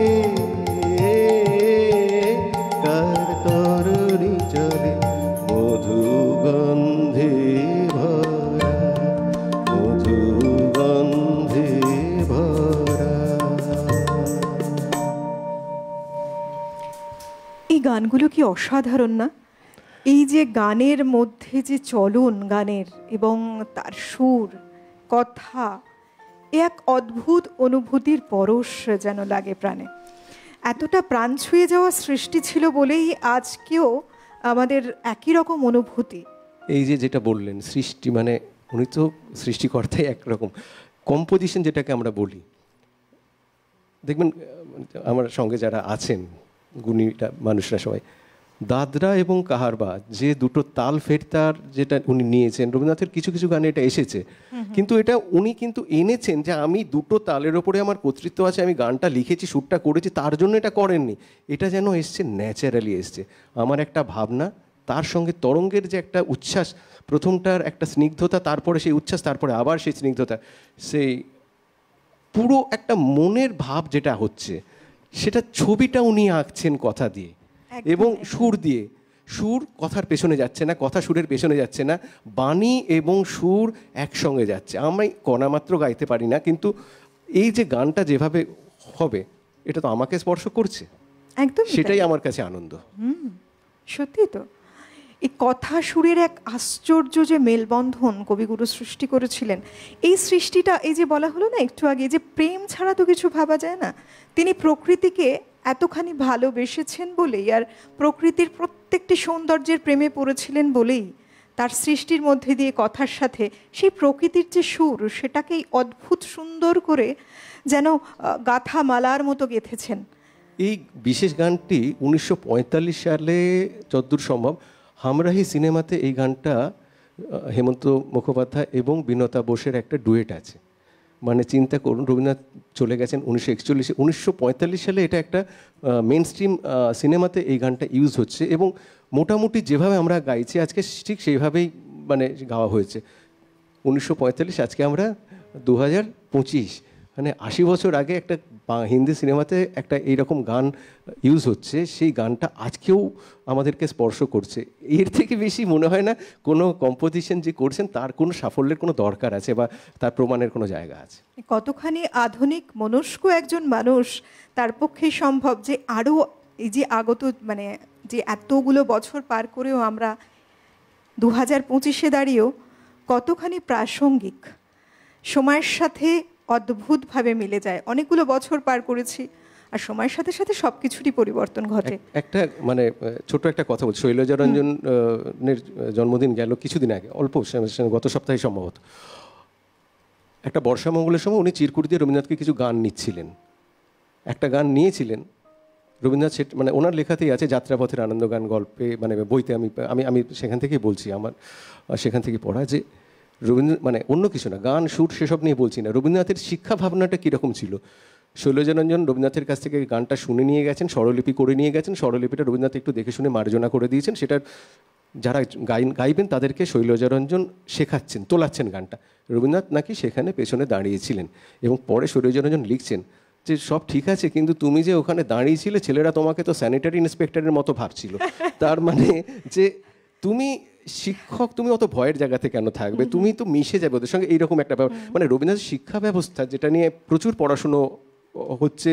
কার তরণী চলে মধু গন্ধে ভরা মধু গন্ধে ভরা। এই গানগুলো কি অসাধারণ না? এই যে গানের মধ্যে যে চলন গানের এবং তার সুর কথা, এক অদ্ভুত অনুভূতির পরশ যেন লাগে প্রাণে। এতটা প্রাণ ছুঁয়ে যাওয়া সৃষ্টি ছিল বলেই আজকেও আমাদের একই রকম অনুভূতি। এই যে যেটা বললেন সৃষ্টি, মানে উনি তো সৃষ্টিকর্তাই একরকম। কম্পোজিশন যেটাকে আমরা বলি, দেখবেন আমার সঙ্গে যারা আছেন গুণীটা মানুষরা সবাই, দাদরা এবং কাহারবা যে দুটো তাল ফেরতার যেটা উনি নিয়েছেন, রবীন্দ্রনাথের কিছু কিছু গানে এটা এসেছে, কিন্তু এটা উনি কিন্তু এনেছেন যে আমি দুটো তালের ওপরে আমার কর্তৃত্ব আছে, আমি গানটা লিখেছি, সুরটা করেছি, তার জন্য এটা করেননি। এটা যেন এসছে ন্যাচারালি এসছে। আমার একটা ভাবনা, তার সঙ্গে তরঙ্গের যে একটা উচ্ছ্বাস, প্রথমটার একটা স্নিগ্ধতা, তারপরে সেই উচ্ছ্বাস, তারপরে আবার সেই স্নিগ্ধতা, সেই পুরো একটা মনের ভাব যেটা হচ্ছে, সেটা ছবিটা উনি আঁকছেন কথা দিয়ে এবং সুর দিয়ে। সুর কথার পেছনে যাচ্ছে না, কথা সুরের পেছনে যাচ্ছে না, বাণী এবং সুর একসঙ্গে যাচ্ছে। আমি কণামাত্র গাইতে পারি না, কিন্তু এই যে গানটা যেভাবে হবে, এটা তো আমাকে স্পর্শ করছে, একদম সেটাই আমার কাছে আনন্দ। সত্যি তো, এই কথা সুরের এক আশ্চর্য যে মেলবন্ধন কবিগুরু সৃষ্টি করেছিলেন। এই সৃষ্টিটা, এই যে বলা হলো না একটু আগে, যে প্রেম ছাড়া তো কিছু ভাবা যায় না। তিনি প্রকৃতিকে এতখানি ভালোবেসেছেন বলেই, আর প্রকৃতির প্রত্যেকটি সৌন্দর্যের প্রেমে পড়েছিলেন বলেই তার সৃষ্টির মধ্যে দিয়ে কথার সাথে সেই প্রকৃতির যে সুর, সেটাকেই অদ্ভুত সুন্দর করে যেন গাথা মালার মতো গেঁথেছেন। এই বিশেষ গানটি 1945 সালে যতদূর সম্ভব হামরাহি সিনেমাতে এই গানটা হেমন্ত মুখোপাধ্যায় এবং বিনতা বোসের একটা ডুয়েট আছে। মানে চিন্তা করুন, রবীন্দ্রনাথ চলে গেছেন 1941, 1945 সালে এটা একটা মেন স্ট্রিম সিনেমাতে এই গানটা ইউজ হচ্ছে এবং মোটামুটি যেভাবে আমরা গাইছি আজকে ঠিক সেইভাবেই মানে গাওয়া হয়েছে। 1945, আজকে আমরা 2025, মানে 80 বছর আগে একটা হিন্দি সিনেমাতে একটা এইরকম গান ইউজ হচ্ছে, সেই গানটা আজকেও আমাদেরকে স্পর্শ করছে। এর থেকে বেশি মনে হয় না কোনো কম্পোজিশন যে করছেন তার কোনো সাফল্যের কোনো দরকার আছে বা তার প্রমাণের কোনো জায়গা আছে। কতখানি আধুনিক মনস্ক একজন মানুষ, তার পক্ষেই সম্ভব যে আরও এই যে আগত মানে যে এতগুলো বছর পার করেও আমরা 2025-এ দাঁড়িয়েও কতখানি প্রাসঙ্গিক, সময়ের সাথে অদ্ভুতভাবে মিলে যায়। অনেকগুলো বছর পার করেছি আর সময়ের সাথে সাথে সব কিছুরই পরিবর্তন ঘটে। একটা মানে ছোট একটা কথা বলছি, শৈলজারঞ্জনের জন্মদিন গেল কিছুদিন আগে, অল্প গত সপ্তাহে সম্ভবত। একটা বর্ষামঙ্গলের সময় উনি চিরকুট দিয়ে রবীন্দ্রনাথকে কিছু গান নিচ্ছিলেন, একটা গান নিয়েছিলেন রবীন্দ্রনাথ, মানে ওনার লেখাতেই আছে যাত্রাপথের আনন্দ গান গল্পে, মানে বইতে আমি আমি আমি সেখান থেকেই বলছি, আমার সেখান থেকে পড়া যে রবীন্দ্র মানে অন্য কিছু না, গান সুর সেসব নিয়ে বলছি না, রবীন্দ্রনাথের শিক্ষা ভাবনাটা কীরকম ছিল। শৈলজারঞ্জন রবীন্দ্রনাথের কাছ থেকে গানটা শুনে নিয়ে গেছেন, স্বরলিপি করে নিয়ে গেছেন, স্বরলিপিটা রবীন্দ্রনাথ একটু দেখে শুনে মার্জনা করে দিয়েছেন, সেটার যারা গাইবেন তাদেরকে শৈলজারঞ্জন শেখাচ্ছেন, তোলাচ্ছেন গানটা। রবীন্দ্রনাথ নাকি সেখানে পেছনে দাঁড়িয়েছিলেন এবং পরে শৈলজারঞ্জন লিখছেন যে সব ঠিক আছে, কিন্তু তুমি যে ওখানে দাঁড়িয়েছিলে ছেলেরা তোমাকে তো স্যানিটারি ইন্সপেক্টরের মতো ভাবছিল। তার মানে যে তুমি শিক্ষক, তুমি অত ভয়ের জায়গাতে কেন থাকবে, তুমি তো মিশে যাবে ওদের সঙ্গে, এইরকম একটা ব্যাপার। মানে রবীন্দ্রনাথ শিক্ষা ব্যবস্থা যেটা নিয়ে প্রচুর পড়াশুনো হচ্ছে,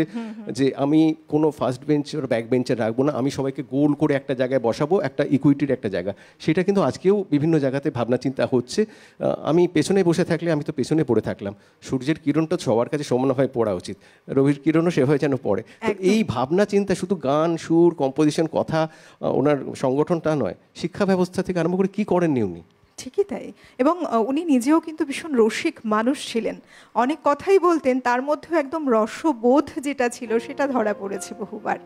যে আমি কোনো ফার্স্ট বেঞ্চ আর ব্যাক বেঞ্চে রাখবো না, আমি সবাইকে গোল করে একটা জায়গায় বসাবো, একটা ইকুইটির একটা জায়গা, সেটা কিন্তু আজকেও বিভিন্ন জায়গাতে ভাবনা চিন্তা হচ্ছে। আমি পেছনে বসে থাকলে আমি তো পেছনে পড়ে থাকলাম, সূর্যের কিরণটা সবার কাছে সমানভাবে পড়া উচিত, রবির কিরণও সেভাবে যেন পড়ে। এই ভাবনা চিন্তা শুধু গান সুর কম্পোজিশন কথা ওনার সংগঠনটা নয়, শিক্ষা ব্যবস্থা থেকে আরম্ভ করে কী করেননি উনি। ঠিকই তাই। এবং উনি নিজেও কিন্তু ভীষণ রসিক মানুষ ছিলেন, অনেক কথাই বলতেন, তার মধ্যেও একদম রসবোধ যেটা ছিল সেটা ধরা পড়েছে বহুবার।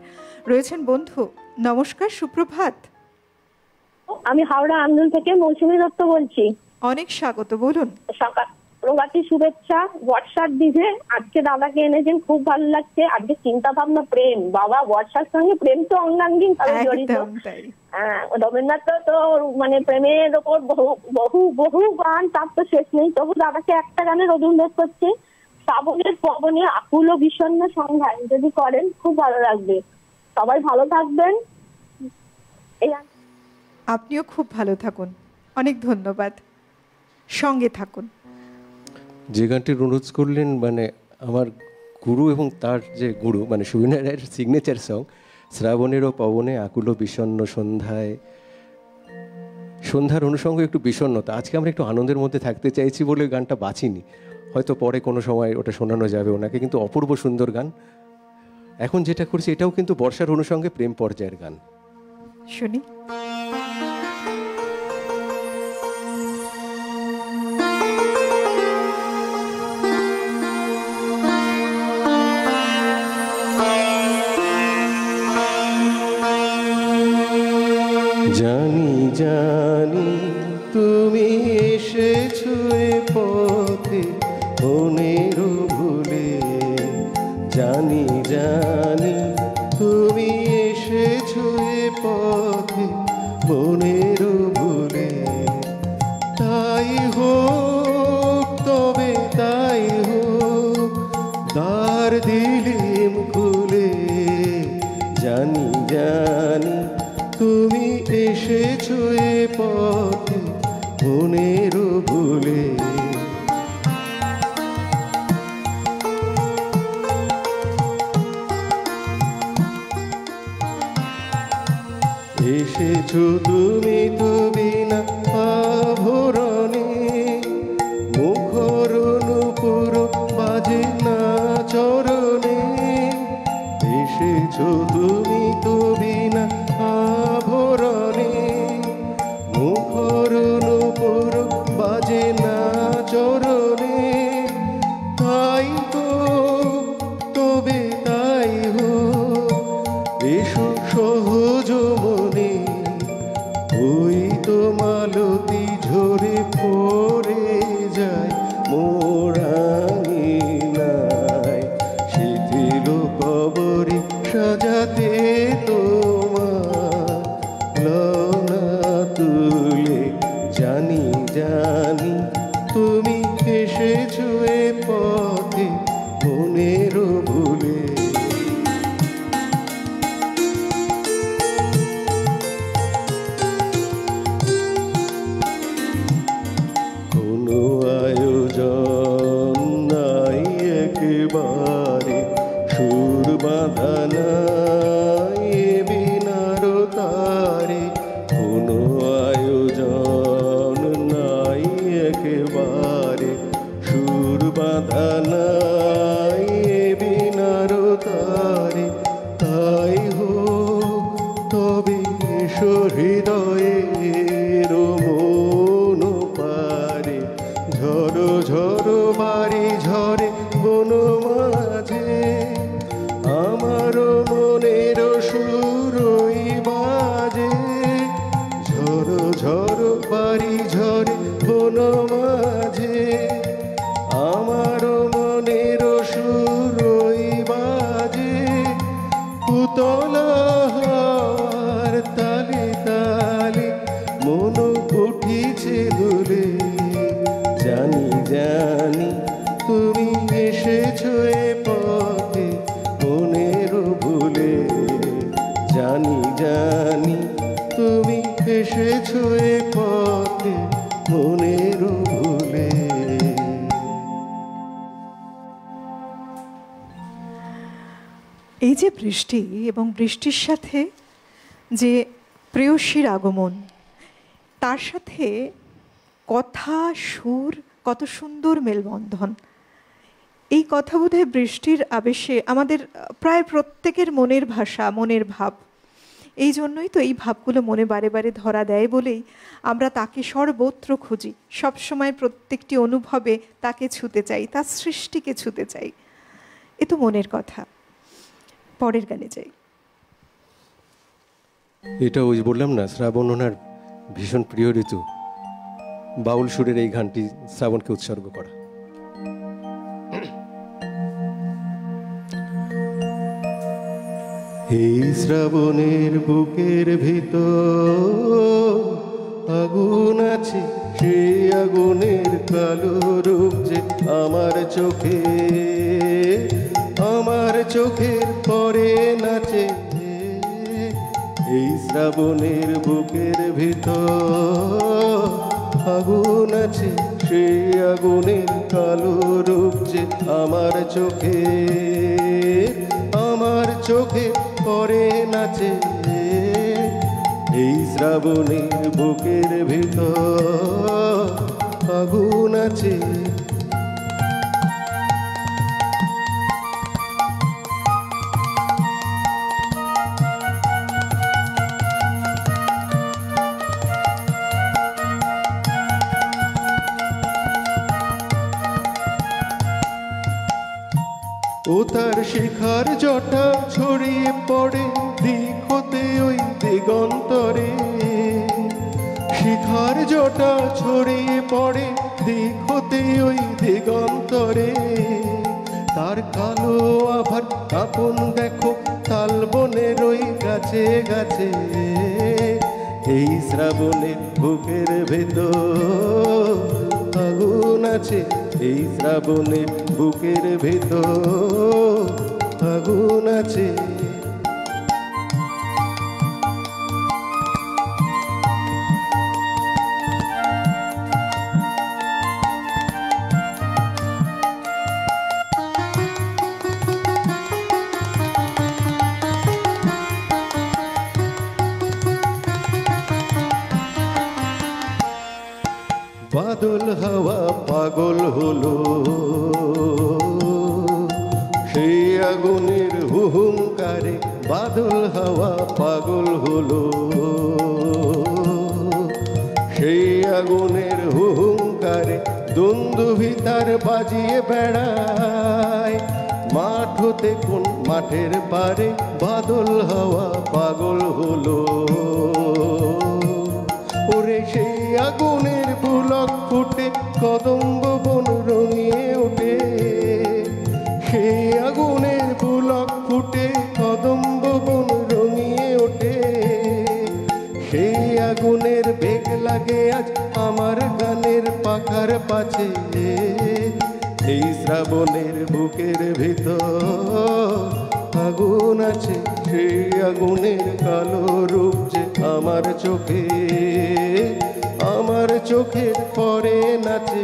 রয়েছেন বন্ধু, নমস্কার, সুপ্রভাত। আমি হাওড়া আন্দোলন থেকে মৌসুমী দত্ত বলছি। অনেক স্বাগত, বলুন। প্রভাতী শুভেচ্ছা। বর্ষার দিনে আজকে দাদাকে এনেছেন, খুব ভালো লাগছে। আজকে চিন্তা ভাবনা প্রেম, বাবা বর্ষার সঙ্গে প্রেম তো অঙ্গাঙ্গিন ভাবে জড়িত। হ্যাঁ, রবীন্দ্রনাথ তো মানে প্রেমের ওপর বহু বহু গান, তার তো শেষ নেই। তবু দাদাকে একটা গানের অনুরোধ করছে, শ্রাবণের পবনে আকুল ও বিষণ্ণ সন্ধ্যায়, যদি করেন খুব ভালো লাগবে। সবাই ভালো থাকবেন। আপনিও খুব ভালো থাকুন, অনেক ধন্যবাদ, সঙ্গে থাকুন। যে গানটির অনুরোধ করলেন মানে আমার গুরু এবং তার যে গুরু মানে সুবীর রায়ের সিগনেচার সং, শ্রাবণেরও পবনে আকুল বিষণ্ণ সন্ধ্যায়। সন্ধ্যার অনুষঙ্গ একটু বিষণ্ণতা, আজকে আমরা একটু আনন্দের মধ্যে থাকতে চাইছি বলে গানটা বাঁচিনি, হয়তো পরে কোনো সময় ওটা শোনানো যাবে ওনাকে, কিন্তু অপূর্ব সুন্দর গান। এখন যেটা করছি এটাও কিন্তু বর্ষার অনুষঙ্গে প্রেম পর্যায়ের গান, শুনি। জানি জানি তুমি এসেছো এ পথে মনের ভুলে, জানি জানি তুমি এসেছো এ পথে মনের ভুলে। তাই হোক তবে তাই হোক, দ্বার দিলিম খুলে, জানি জানি তুমি এসেছো এ পথে মনের ভুলে। এসেছো তুমি তো বিনা আভরণে, মুখর নূপুর বাজে না চরণে। এসেছো তুমি তো বিনা আভরণে, মুখর সাজাতে তোমার লওনা তুলে, জানি জানি তুমি এসেছো এ পথে মনের ভুলে। কোনো আয়োজন নাই একেবারে, সুর বাঁধা নাই বিনার তারে। কোনো আয়োজন নাই একেবারে, সুর বাঁধা নাই বিনার তারে। তাই হোক তবে এসো হৃদয়ের মন পারে, ঝড়ো ঝড়ো বাড়ি ঝরে বন মাঝে, আমার মনের সুরই বাজে। ঝড়ো ঝড়ো বাড়ি ঝরে বন মাঝে, আমার মনের সুরই বাজে। পুতলার তালে তালে মন উঠিছে দুলে, জানি জানি তুমি এসেছো এ পথে মনের ভুলে। জানি জানি তুমি এসেছো এ পথে মনের ভুলে। এই যে বৃষ্টি এবং বৃষ্টির সাথে যে প্রেয়সীর আগমন, তার সাথে কথা সুর, কত সুন্দর মেলবন্ধন। এই কথা বোধহয় বৃষ্টির আবেশে আমাদের প্রায় প্রত্যেকের মনের ভাষা, মনের ভাব। এই জন্যই তো এই ভাবগুলো মনে বারে বারে ধরা দেয় বলেই আমরা তাকে সর্বত্র খুঁজি, সবসময় প্রত্যেকটি অনুভবে তাকে ছুতে চাই, তার সৃষ্টিকে ছুতে চাই। এ তো মনের কথা। পরের গানে যাই। এটা ওই বললাম না, শ্রাবণ ওনার ভীষণ প্রিয় ঋতু। বাউল সুরের এই গানটি শ্রাবণকে উৎসর্গ করা। এই শ্রাবণের বুকের ভিতর আগুন আছে, সেই আগুনের কালো রূপ যে আমার চোখে, আমার চোখের পরে নাচে। এই শ্রাবণের বুকের ভিতর আগুন আছে, সেই আগুনের কালো রূপ যে আমার চোখে, আমার চোখে পরে নাচে। এই শ্রাবণের বুকের ভিতর আগুন আছে। ও তার শিখার জটা ছড়িয়ে পড়ে দিক হতে ওই দিগন্তরে, শিখার জটা ছড়িয়ে পড়ে দিক হতে ওই দিগন্তরে। তার কালো আভার আপন দেখো তালবনের ওই গাছে গাছে। এই শ্রাবণের বুকের ভেতর আগুন আছে, এই শ্রাবণের বুকের ভেতর আগুন আছে। বাদল হাওয়া পাগল হলো, সেই আগুনের হুহুঙ্কারে। বাদল হাওয়া পাগল হলো, সেই আগুনের হুহুঙ্কারে। দুন্দুভি তার বাজিয়ে বেড়ায় মাঠ হতে কোন মাঠের পারে। বাদল হাওয়া পাগল হলো, ওরে সেই আগুনের পুলক ফুটে কদম্ব বন রঙিয়ে ওঠে। সেই আগুনের পুলক ফুটে কদম্ব বন রঙিয়ে ওঠে, সেই আগুনের বেগ লাগে আজ আমার গানের পাখার পাছে। এই শ্রাবণের বুকের ভিতর আগুন আছে, সেই আগুনের কালো রূপ যে আমার চোখে, আমার চোখের পরে নাচে।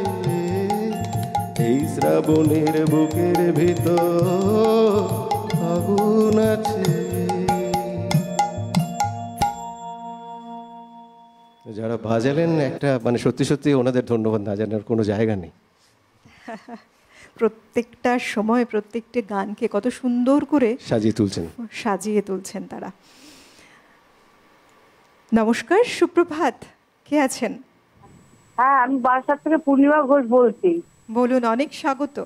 এই শ্রাবণের বুকের ভিতর আগুন আছে। যারা বাজালেন একটা মানে সত্যি সত্যি ওনাদের ধন্যবাদ না জানার কোনো জায়গা নেই। প্রত্যেকটা সময় প্রত্যেকটা গানকে কত সুন্দর করে সাজিয়ে তুলছেন তারা। নমস্কার, সুপ্রভাত, কে আছেন? হ্যাঁ, আমি বারাসাত থেকে পূর্ণিমা ঘোষ বলছি। বলুন, অনেক স্বাগত।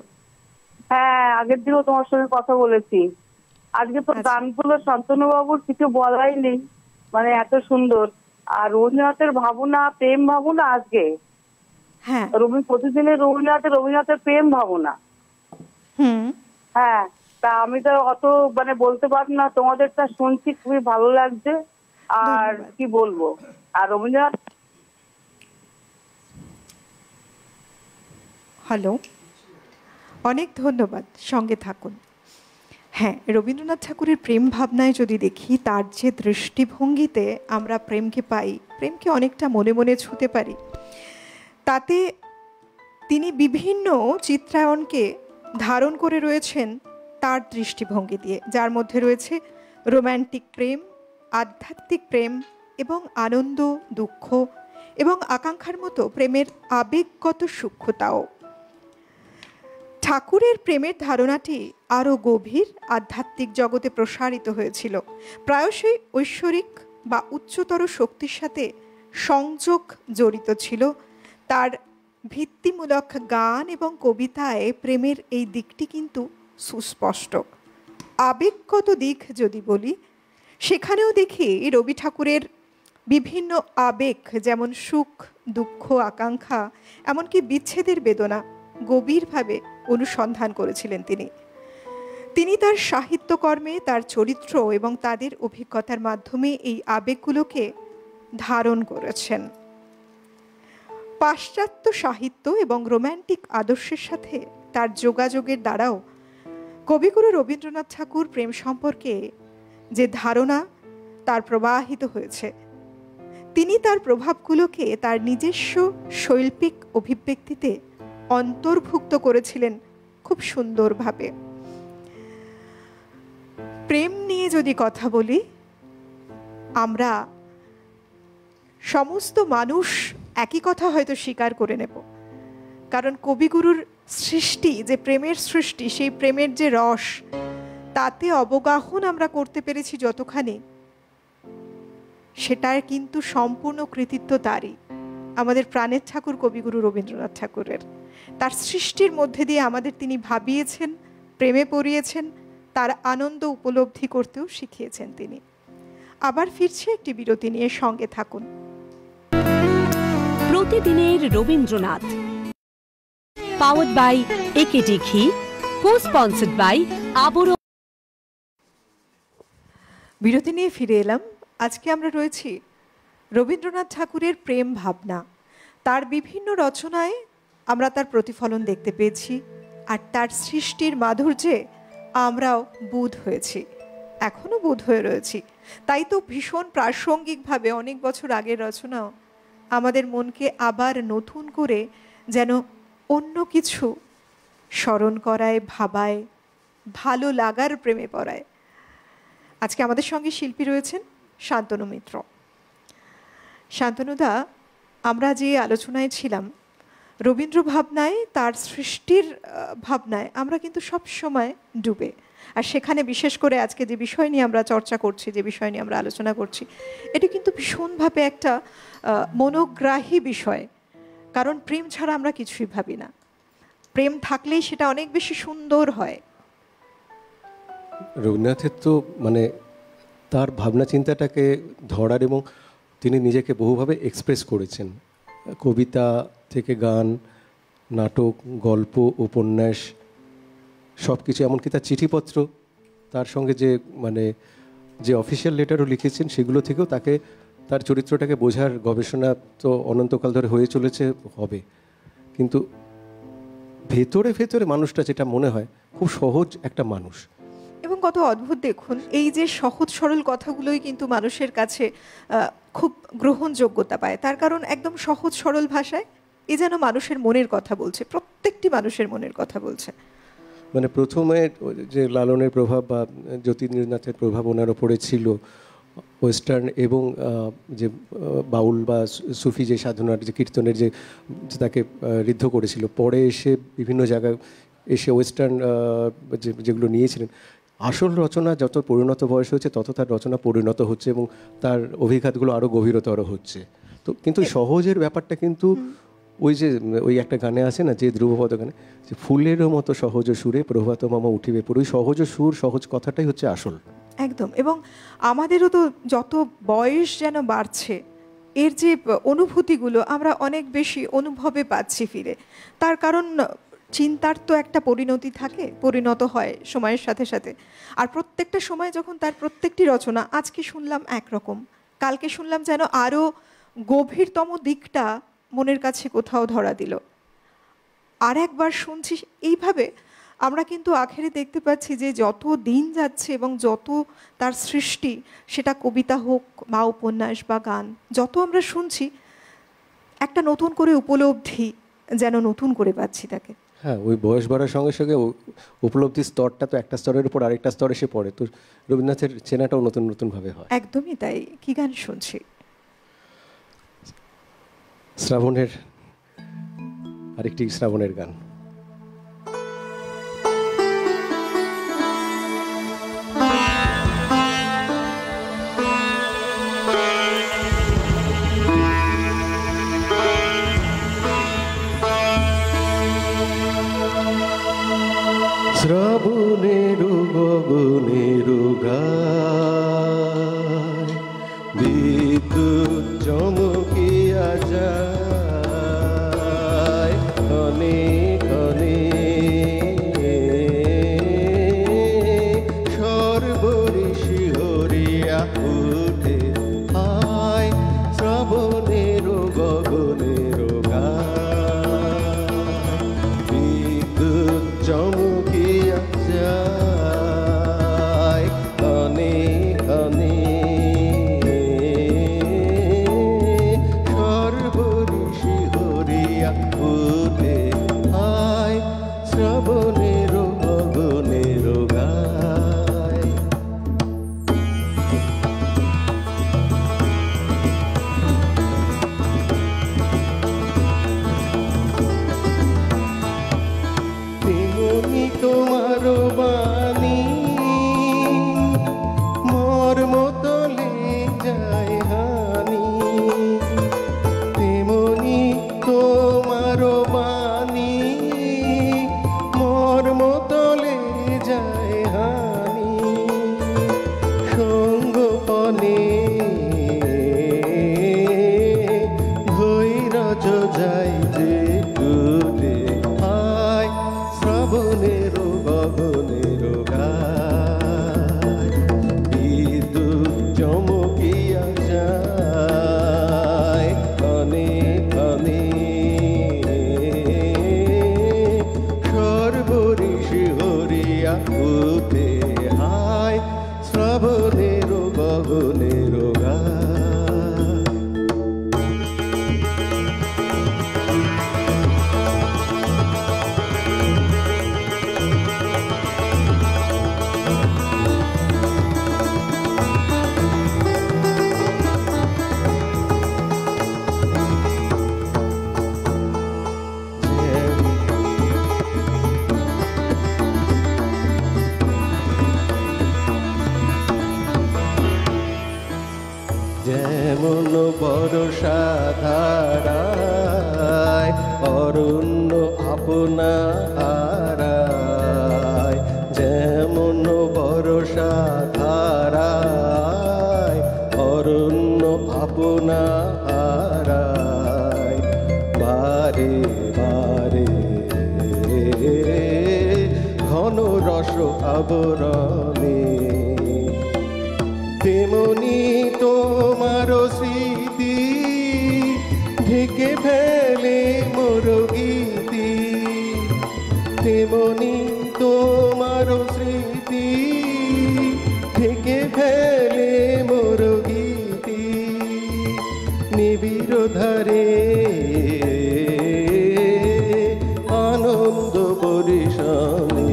হ্যাঁ, আগের দিনও তোমার সঙ্গে কথা বলেছি। আজকে তো গানগুলো শান্তনু বাবুর কিছু বলাই নেই, মানে এত সুন্দর। আর রবীন্দ্রনাথের ভাবনা, প্রেম ভাবনা আজকে, হ্যাঁ, প্রতিদিনের রবীন্দ্রনাথের প্রেম ভাবনা। হ্যাঁ, তা আমি তো অত মানে বলতে পারবো না, তোমাদেরটা শুনছি, খুবই ভালো লাগছে। আর কি বলবো, আর রবীন্দ্রনাথ। হ্যালো, অনেক ধন্যবাদ, সঙ্গে থাকুন। হ্যাঁ, রবীন্দ্রনাথ ঠাকুরের প্রেম ভাবনায় যদি দেখি, তার যে দৃষ্টিভঙ্গিতে আমরা প্রেমকে পাই, প্রেমকে অনেকটা মনে মনে ছুঁতে পারি, তাতে তিনি বিভিন্ন চিত্রায়নকে ধারণ করে রয়েছেন তার দৃষ্টিভঙ্গি দিয়ে, যার মধ্যে রয়েছে রোম্যান্টিক প্রেম, আধ্যাত্মিক প্রেম এবং আনন্দ, দুঃখ এবং আকাঙ্ক্ষার মতো প্রেমের আবেগগত সূক্ষ্মতাও। ঠাকুরের প্রেমের ধারণাটি আরও গভীর আধ্যাত্মিক জগতে প্রসারিত হয়েছিল, প্রায়শই ঐশ্বরিক বা উচ্চতর শক্তির সাথে সংযোগ জড়িত ছিল। তার ভিত্তিমূলক গান এবং কবিতায় প্রেমের এই দিকটি কিন্তু সুস্পষ্ট। আবেগগত দিক যদি বলি, সেখানেও দেখি রবি ঠাকুরের বিভিন্ন আবেগ, যেমন সুখ, দুঃখ, আকাঙ্ক্ষা, এমনকি বিচ্ছেদের বেদনা গভীরভাবে অনুসন্ধান করেছিলেন তিনি তার সাহিত্যকর্মে, তার চরিত্র এবং তাদের অভিজ্ঞতার মাধ্যমে এই আবেগগুলোকে ধারণ করেছেন। পাশ্চাত্য সাহিত্য এবং রোম্যান্টিক আদর্শের সাথে তার যোগাযোগের দ্বারাও কবিগুরু রবীন্দ্রনাথ ঠাকুর প্রেম সম্পর্কে যে ধারণা তার প্রবাহিত হয়েছে, তিনি তার প্রভাবগুলোকে তার নিজস্ব শৈল্পিক অভিব্যক্তিতে অন্তর্ভুক্ত করেছিলেন খুব সুন্দরভাবে। প্রেম নিয়ে যদি কথা বলি, আমরা সমস্ত মানুষ একই কথা হয়তো স্বীকার করে নেব, কারণ কবিগুরুর সৃষ্টি, যে প্রেমের সৃষ্টি, সেই প্রেমের যে রস, তাতে অবগাহন আমরা করতে পেরেছি যতখানি, সেটার কিন্তু সম্পূর্ণ কৃতিত্ব তারই, আমাদের প্রাণের ঠাকুর কবিগুরু রবীন্দ্রনাথ ঠাকুরের। তার সৃষ্টির মধ্যে দিয়ে আমাদের তিনি ভাবিয়েছেন, প্রেমে পড়িয়েছেন, তার আনন্দ উপলব্ধি করতেও শিখিয়েছেন তিনি। আবার ফিরছে একটি বিরতি নিয়ে, সঙ্গে থাকুন। প্রতিদিনের রবীন্দ্রনাথ, পাওয়ার্ড বাই একেডি ঘি, কো-স্পন্সর্ড বাই আবরণ। বিরতি নিয়ে ফিরে এলাম। আজকে আমরা রয়েছি রবীন্দ্রনাথ ঠাকুরের প্রেম ভাবনা। তার বিভিন্ন রচনায় আমরা তার প্রতিফলন দেখতে পেয়েছি, আর তার সৃষ্টির মাধুর্যে আমরাও বুঁদ হয়েছি, এখনো বুঁদ হয়ে রয়েছি। তাই তো ভীষণ প্রাসঙ্গিকভাবে অনেক বছর আগের রচনাও আমাদের মনকে আবার নতুন করে যেন অন্য কিছু স্মরণ করায়, ভাবায়, ভালো লাগার প্রেমে পড়ায়। আজকে আমাদের সঙ্গে শিল্পী রয়েছেন শান্তনু মিত্র। শান্তনুদা, আমরা যে আলোচনায় ছিলাম রবীন্দ্র ভাবনায়, তার সৃষ্টির ভাবনায় আমরা কিন্তু সব সময় ডুবে, আর সেখানে বিশেষ করে আজকে যে বিষয় নিয়ে আমরা চর্চা করছি, যে বিষয় নিয়ে আমরা আলোচনা করছি, এটি কিন্তু ভীষণভাবে একটা মনোগ্রাহী বিষয়। কারণ প্রেম ছাড়া আমরা কিছুই ভাবি না, প্রেম থাকলেই সেটা অনেক বেশি সুন্দর হয়। রবীন্দ্রনাথের তো মানে তার ভাবনা চিন্তাটাকে ধরার, এবং তিনি নিজেকে বহুভাবে এক্সপ্রেস করেছেন, কবিতা থেকে গান, নাটক, গল্প, উপন্যাস, সব কিছু, এমনকি তার চিঠিপত্র, তার সঙ্গে যে মানে যে অফিসিয়াল লেটারও লিখেছেন সেগুলো থেকেও তাকে তার চরিত্রটাকে বোঝার গবেষণা তো অনন্তকাল ধরে হয়ে চলেছে, হবে। কিন্তু ভেতরে ভেতরে মানুষটা যেটা মনে হয় খুব সহজ একটা মানুষ। এবং কত অদ্ভুত দেখুন, এই যে সহজ সরল কথাগুলোই কিন্তু মানুষের কাছে খুব গ্রহণযোগ্যতা পায়। তার কারণ একদম সহজ সরল ভাষায় এ যেন মানুষের মনের কথা বলছে, প্রত্যেকটি মানুষের মনের কথা বলছে। মানে প্রথমে যে লালনের প্রভাব বা জ্যোতির্নাথের প্রভাব ওনার ওপরে ছিল, ওয়েস্টার্ন এবং যে বাউল বা সুফি যে সাধনার যে কীর্তনের যে তাকে ঋদ্ধ করেছিল, পরে এসে বিভিন্ন জায়গায় এসে ওয়েস্টার্ন যেগুলো নিয়েছিলেন, আসল রচনা যত পরিণত বয়স হচ্ছে তত তার রচনা পরিণত হচ্ছে এবং তার অভিঘাতগুলো আরও গভীরতর হচ্ছে। তো কিন্তু সহজের ব্যাপারটা কিন্তু ওই একটা গানে আছে না, যে ধ্রুবপদ গানে, যে ফুলেরও মতো সহজ সুরে প্রভাত মামা উঠিবে পড়ে, ওই সহজ সুর সহজ কথাটাই হচ্ছে আসল। একদম। এবং আমাদেরও তো যত বয়স যেন বাড়ছে, এর যে অনুভূতিগুলো আমরা অনেক বেশি অনুভবে পাচ্ছি ফিরে। তার কারণ চিন্তার তো একটা পরিণতি থাকে, পরিণত হয় সময়ের সাথে সাথে। আর প্রত্যেকটা সময় যখন তার প্রত্যেকটি রচনা, আজকে শুনলাম একরকম, কালকে শুনলাম যেন আরও গভীরতম দিকটা মনের কাছে কোথাও ধরা দিল, আর একবার শুনছি। এইভাবে আমরা কিন্তু আখেরে দেখতে পাচ্ছি যে যত দিন যাচ্ছে এবং যত তার সৃষ্টি, সেটা কবিতা হোক বা উপন্যাস বা গান, যত আমরা শুনছি একটা নতুন করে উপলব্ধি যেন নতুন করে পাচ্ছি তাকে। হ্যাঁ, ওই বয়স বাড়ার সঙ্গে সঙ্গে উপলব্ধির স্তরটা তো একটা স্তরের উপর আরেকটা স্তরে এসে পড়ে, তো রবীন্দ্রনাথের চেনাটাও নতুন নতুনভাবে হয়। একদমই তাই। কি গান শুনছি? শ্রাবণের আরেকটি শ্রাবণের গান। শ্রাবণের গগনের গায় বিদ্যুৎ চমকিয়া যায় ক্ষণে ক্ষণে, সর্বরি শিহরিয়া উঠে হায় শ্রাবণের গগনের গায় বিদ্যুৎ চমকিয়া যায় ক্ষণে ক্ষণে, সর্বরি শিহরিয়া উঠে হায় শ্রাবণের গগনের গায়। তেমনি তোমার বাণী মোর মতলে যায় হানি, তেমনি তোমার বাণী মোর মতলে যায় হানি, সঙ্গপনে ধৈর্য যায় যে টুটে হায় শ্রাবণের গগনের গায় বিদ্যুৎ চমকিয়া যায় ক্ষণে ক্ষণে, সর্বরি শিহরিয়া উঠে হায় শ্রাবণের গগনের গায়। যেমন বর্ষা ধারায় অরণ্য আপনা হারায়, যেমন বর্ষা ধারায় অরণ্য আপনা হারায়, বারে বারে ঘন চরণে, তেমনি তোমারও স্মৃতি ঢেকে ফেলে মোর গীতি, তেমনি তোমারও স্মৃতি ঢেকে ফেলে মোর গীতি, নিবিড় ধারে আনন্দ পরিশনে,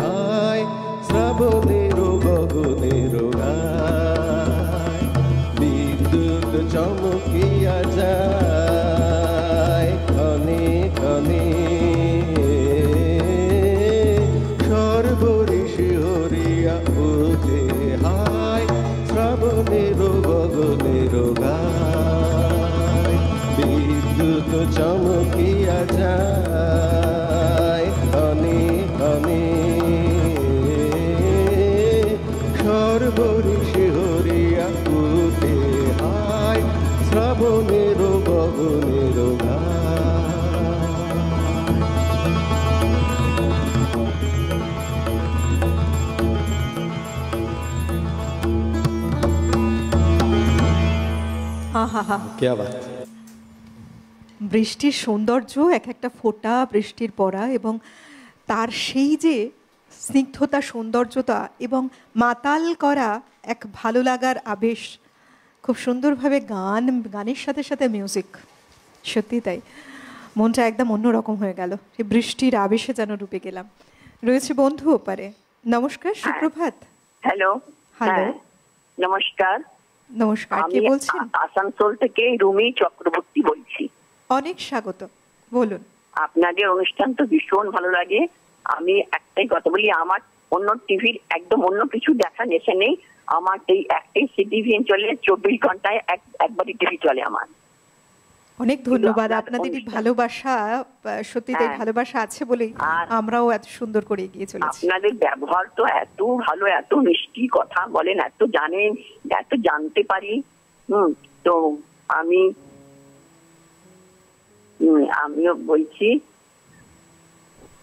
হায় শ্রাবণের গগনের গায়, বিদ্যুৎ চমকিয়া যায় ক্ষণে ক্ষণে, সর্বরি শিহরিয়া ওঠে, হায় শ্রাবণের গগনের গায়, বিদ্যুৎ চমকিয়া যায় ক্ষণে ক্ষণে, সর্বরি শিহরিয়া ওঠে, হায় শ্রাবণের গগনের গায়। क्या बात। বৃষ্টির সৌন্দর্য, এক একটা ফোঁটা বৃষ্টির পড়া এবং তার সেই যে স্নিগ্ধতা, সৌন্দর্যতা এবং মাতাল করা এক ভালো লাগার আবেশ, খুব সুন্দরভাবে গানের সাথে সাথে মিউজিক, সত্যি তাই মনটা একদম অন্যরকম হয়ে গেল। সেই বৃষ্টির আবেশে যেন ডুবে গেলাম। রয়েছে বন্ধু ওপারে। নমস্কার, সুপ্রভাত। হ্যালো। হ্যালো, নমস্কার। নমস্কার, কে বলছেন? আসানসোল থেকে রুমি চক্রবর্তী বলছি। অনেক স্বাগত, বলুন। আপনাদের অনুষ্ঠান তো ভীষণ ভালো লাগে। আমি একটাই কথা বলি, আমার অন্য টিভির একদম অন্য কিছু দেখা নেশা নেই। আমার এই একটাই সিটিভিএন চলে, 24 ঘন্টায় একবারই টিভি চলে আমার। অনেক ধন্যবাদ। আপনাদের এই ভালোবাসা, সত্যি তাই ভালোবাসা আছে বলেই আমরাও এত সুন্দর করে এগিয়ে চলেছি। আপনাদের ব্যবহার তো এত ভালো, এত মিষ্টি কথা বলেন, এত জানেন, এত জানতে পারি। তো আমিও বলছি,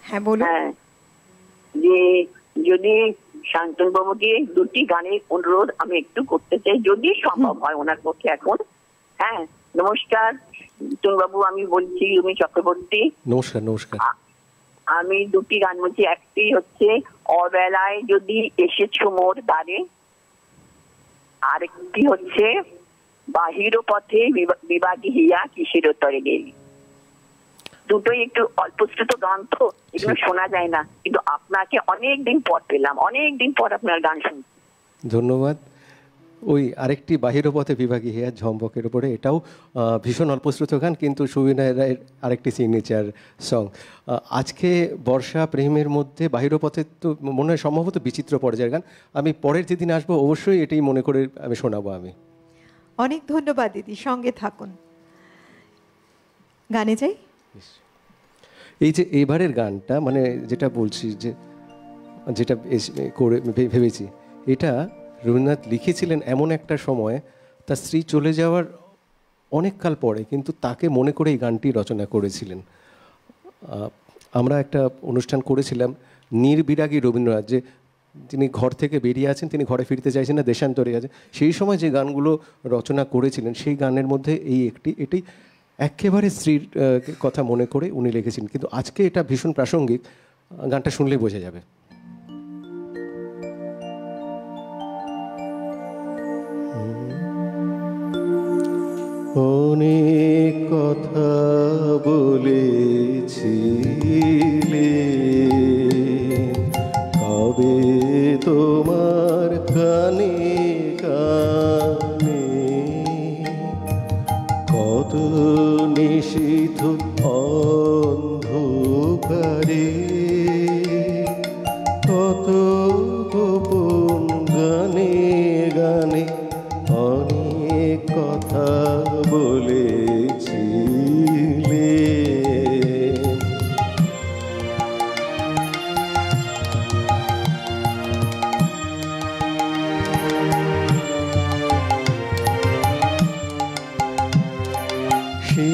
হ্যাঁ বলুন। হ্যাঁ, যে যদি শান্তনু বাবুকে দুটি গানের অনুরোধ আমি একটু করতে চাই, যদি সম্ভব হয় ওনার পক্ষে এখন। হ্যাঁ, নমস্কার শান্তনু বাবু, আমি বলছি রুমি চক্রবর্তী। নমস্কার। নমস্কার। আমি দুটি গান বলছি। একটি হচ্ছে অবেলায় যদি এসেছো মোর দ্বারে, আরেকটি হচ্ছে বাহির পথে বিবাদী হিয়া কিসের তরে গেলি। দুটোই একটু অল্পশ্রুত গান, তো এগুলো শোনা যায় না, কিন্তু আপনাকে অনেকদিন পর পেলাম, অনেকদিন পর আপনার গান শুনছি। ধন্যবাদ। ওই আরেকটি বাহির পথে বিভাগী হিয়া ঝম্বকের উপরে, এটাও ভীষণ অল্পশ্রুত গান, কিন্তু সুবিনয় রায়ের আরেকটি সিগনেচার সং। আজকে বর্ষা প্রেমের মধ্যে বাহির পথে তো মনে হয় সম্ভবত বিচিত্র পর্যায়ের গান। আমি পরের যেদিন আসবো অবশ্যই এটাই মনে করে আমি শোনাবো। আমি অনেক ধন্যবাদ দিদি, সঙ্গে থাকুন। গানে যাই। এই যে এবারের গানটা, মানে যেটা বলছি, যেটা করে ভেবেছি, এটা রবীন্দ্রনাথ লিখেছিলেন এমন একটা সময়, তার স্ত্রী চলে যাওয়ার অনেক কাল পরে, কিন্তু তাকে মনে করে এই গানটি রচনা করেছিলেন। আমরা একটা অনুষ্ঠান করেছিলাম নির্বিরাগী রবীন্দ্রনাথ, যে তিনি ঘর থেকে বেরিয়ে আছেন, তিনি ঘরে ফিরতে চাইছেন না, দেশান্তরে আছেন। সেই সময় যে গানগুলো রচনা করেছিলেন, সেই গানের মধ্যে এটি একেবারে স্ত্রীর কথা মনে করে উনি লিখেছিলেন। কিন্তু আজকে এটা ভীষণ প্রাসঙ্গিক, গানটা শুনলেই বোঝা যাবে। অনেক কথা বলেছিলে, কবে তোমার কানে কানে, কত নিশীথ অন্ধকারে, কত গোপন গানে গানে অনেক কথা বলেছিলে। সে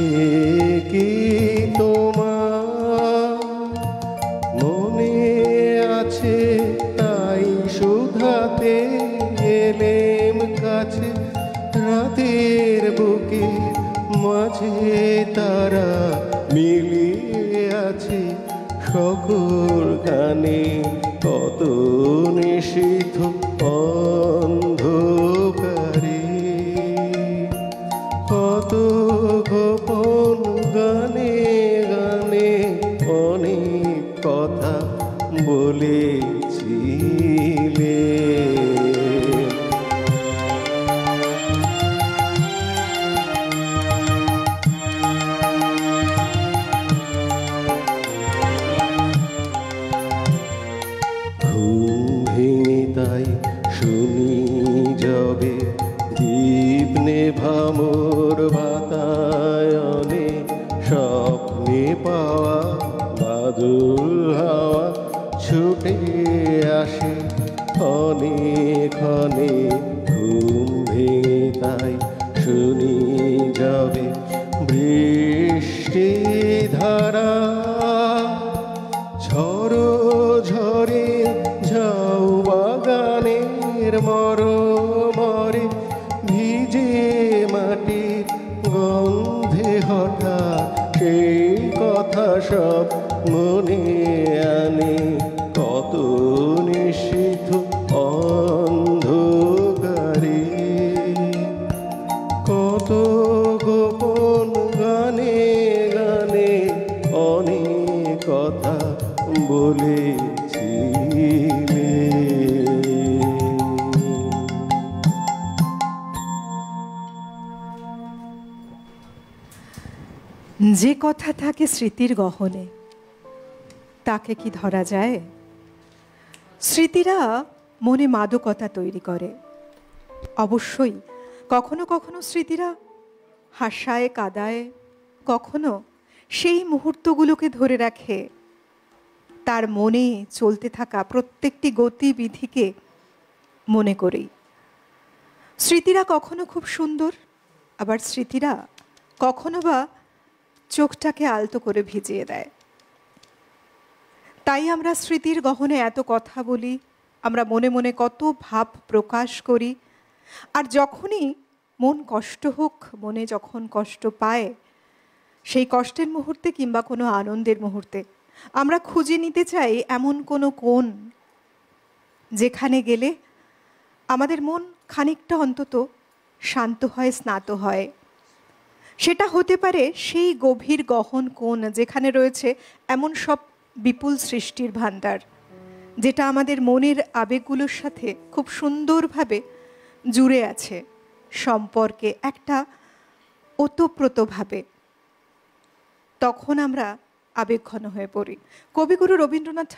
কি এলেম কাছে রাতের বুকে মাঝে তারা মিলিয়ে আছে সকল গানে কত নিষিদ্ধ অন্ধকারে কত গোপন গানে গানে অনেক কথা বলেছিলে ঘুম ভেঙে তাই শুনি যবে দীপ নেভামোর বাতায়নে স্বপ্নে পাওয়া বাদুল হাওয়া ছুটে আসে অনেক অনেক ঘুম ভেঙে তাই শুনি যাবে বৃষ্টি ধারা ঝড়ো ঝরে ঝাউ বাগানের মরমরে ভিজে মাটির গন্ধে হঠাৎ সেই কথা সব মনে আনে কত নিষিদ্ধ অন্ধকারে কত গোপন গানে গানে অনেক কথা বলেছিলে যে কথা থাকে স্মৃতির গহনে তাকে কি ধরা যায়? স্মৃতিরা মনে মাদকতা তৈরি করে। অবশ্যই কখনো কখনো স্মৃতিরা হাসায় কাদায়, কখনো সেই মুহূর্তগুলোকে ধরে রাখে, তার মনে চলতে থাকা প্রত্যেকটি গতিবিধিকে মনে করেই। স্মৃতিরা কখনো খুব সুন্দর, আবার স্মৃতিরা কখনো বা চোখটাকে আলতো করে ভিজিয়ে দেয়। তাই আমরা স্মৃতির গহনে এত কথা বলি, আমরা মনে মনে কত ভাব প্রকাশ করি। আর যখনই মন কষ্ট হোক, মনে যখন কষ্ট পায়, সেই কষ্টের মুহূর্তে কিংবা কোনো আনন্দের মুহূর্তে আমরা খুঁজে নিতে চাই এমন কোনো কোণ যেখানে গেলে আমাদের মন খানিকটা অন্তত শান্ত হয়, স্নাত হয়। সেটা হতে পারে সেই গভীর গহন কোণ যেখানে রয়েছে এমন সব বিপুল সৃষ্টির ভাণ্ডার, যেটা আমাদের মনের আবেগগুলোর সাথে খুব সুন্দরভাবে জুড়ে আছে সম্পর্কে একটা ওতপ্রোতভাবে। তখন আমরা আবেগঘন হয়ে পড়ি। কবিগুরু রবীন্দ্রনাথ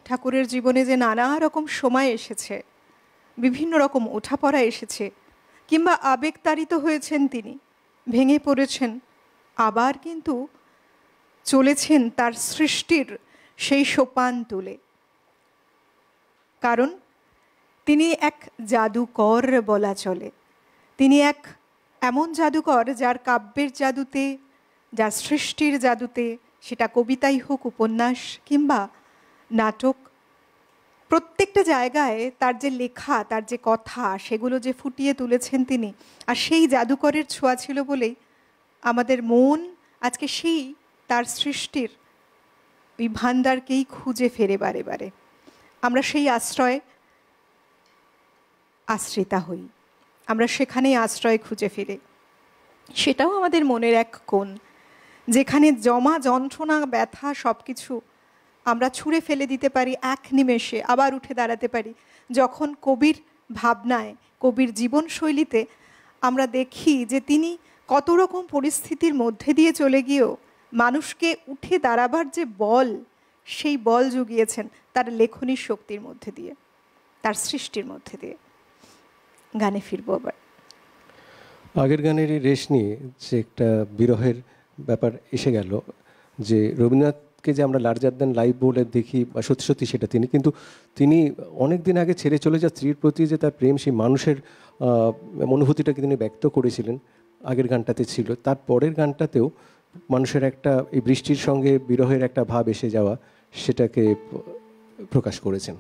ঠাকুরের জীবনে যে নানা রকম সময় এসেছে, বিভিন্ন রকম ওঠাপড়া এসেছে, কিংবা আবেগতাড়িত হয়েছেন তিনি, ভেঙে পড়েছেন, আবার কিন্তু চলেছেন তার সৃষ্টির সেই সোপান তুলে। কারণ তিনি এক জাদুকর বলা চলে। তিনি এক এমন জাদুকর যার কাব্যের জাদুতে, যার সৃষ্টির জাদুতে, সেটা কবিতাই হোক, উপন্যাস কিংবা নাটক, প্রত্যেকটা জায়গায় তার যে লেখা, তার যে কথা, সেগুলো যে ফুটিয়ে তুলেছেন তিনি। আর সেই জাদুকরের ছোঁয়া ছিল বলেই আমাদের মন আজকে সেই তার সৃষ্টির ওই ভাণ্ডারকেই খুঁজে ফেরে বারে বারে। আমরা সেই আশ্রয়ে আশ্রিতা হই, আমরা সেখানেই আশ্রয় খুঁজে ফিরে। সেটাও আমাদের মনের এক কোণ, যেখানে জমা যন্ত্রণা, ব্যথা সব কিছু আমরা ছুঁড়ে ফেলে দিতে পারি এক নিমেষে, আবার উঠে দাঁড়াতে পারি যখন কবির ভাবনায়, কবির জীবনশৈলীতে আমরা দেখি যে তিনি কত রকম পরিস্থিতির মধ্যে দিয়ে চলে গিয়েও মানুষকে উঠে দাঁড়াবার যে বল, সেই বল জুগিয়েছেন তার লেখনীর শক্তির মধ্যে দিয়ে, তার সৃষ্টির মধ্যে দিয়ে। গানে ফিরবো আবার। আগের গানের রেশ নিয়ে যে একটা বিরহের ব্যাপার এসে গেল, যে রবীন্দ্রনাথকে যে আমরা লার্জার দ্যান লাইফ বলে দেখি, বা সত্যি সত্যি সেটা তিনি, কিন্তু তিনি অনেক দিন আগে ছেড়ে চলে যাওয়া স্ত্রীর প্রতি যে তার প্রেম, সেই মানুষের অনুভূতিটাকে তিনি ব্যক্ত করেছিলেন, আগের গানটাতে ছিল। তার পরের গানটাতেও মানুষের একটা এই বৃষ্টির সঙ্গে বিরহের একটা ভাব এসে যাওয়া, সেটাকে প্রকাশ করেছেন।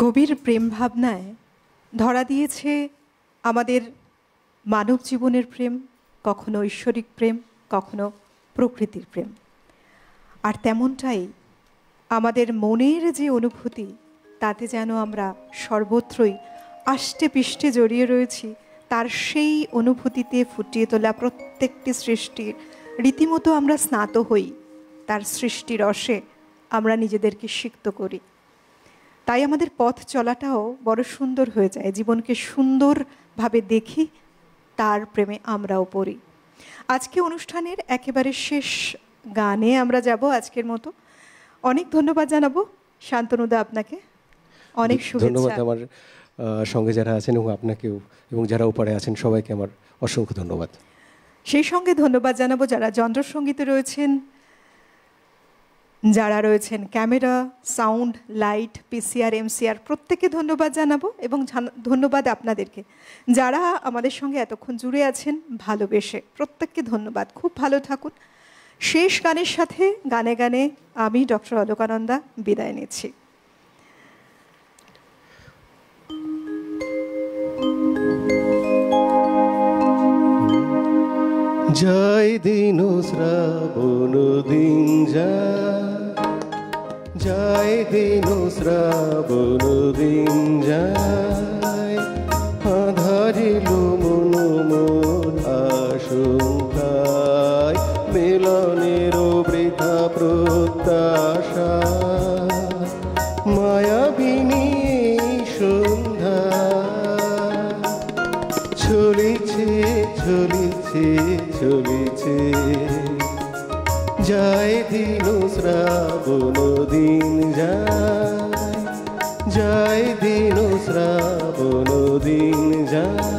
গভীর প্রেম ভাবনায় ধরা দিয়েছে আমাদের মানব জীবনের প্রেম, কখনো ঐশ্বরিক প্রেম, কখনো প্রকৃতির প্রেম। আর তেমনটাই আমাদের মনের যে অনুভূতি, তাতে যেন আমরা সর্বত্রই আষ্টে পিষ্টে জড়িয়ে রয়েছি তার সেই অনুভূতিতে ফুটিয়ে তোলা প্রত্যেকটি সৃষ্টির রীতিমতো আমরা স্নাত হই, তার সৃষ্টি রসে আমরা নিজেদেরকে সিক্ত করি। তাই আমাদের পথ চলাটাও বড় সুন্দর হয়ে যায়, জীবনকে সুন্দরভাবে দেখি, তার প্রেমে আমরাও পড়ি। আজকে অনুষ্ঠানের একেবারে শেষ গানে আমরা যাব আজকের মতো। অনেক ধন্যবাদ জানাবো শান্তনুদা আপনাকে, অনেক শুভেচ্ছা। ধন্যবাদ আমার সঙ্গে যারা আছেন এবং আপনাকেও, এবং যারা ওপারে আছেন সবাইকে আমার অসংখ্য ধন্যবাদ। সেই সঙ্গে ধন্যবাদ জানাবো যারা যন্ত্রসঙ্গীতে রয়েছেন, যারা রয়েছেন camera, sound, light, PCR, MCR, প্রত্যেককে ধন্যবাদ জানাবো। এবং ধন্যবাদ আপনাদেরকে যারা আমাদের সঙ্গে এতক্ষণ জুড়ে আছেন ভালোবেসে, প্রত্যেককে ধন্যবাদ। খুব ভালো থাকুন। শেষ গানের সাথে গানে গানে আমি ডক্টর অলোকানন্দা বিদায় নিচ্ছি। যায় দিন শ্রাবণ দিন যায় দিন শ্রাবণ দিন যায়, আধারিল মন মোর আশঙ্কায়, মিলনের বৃথা প্রত্যাশা, মায়াবিনী সন্ধ্যা চলিছে চলিছে চলিছে, যায় দিন শ্রাবণ দিন যায় দিন শ্রাবণ দিন যায়।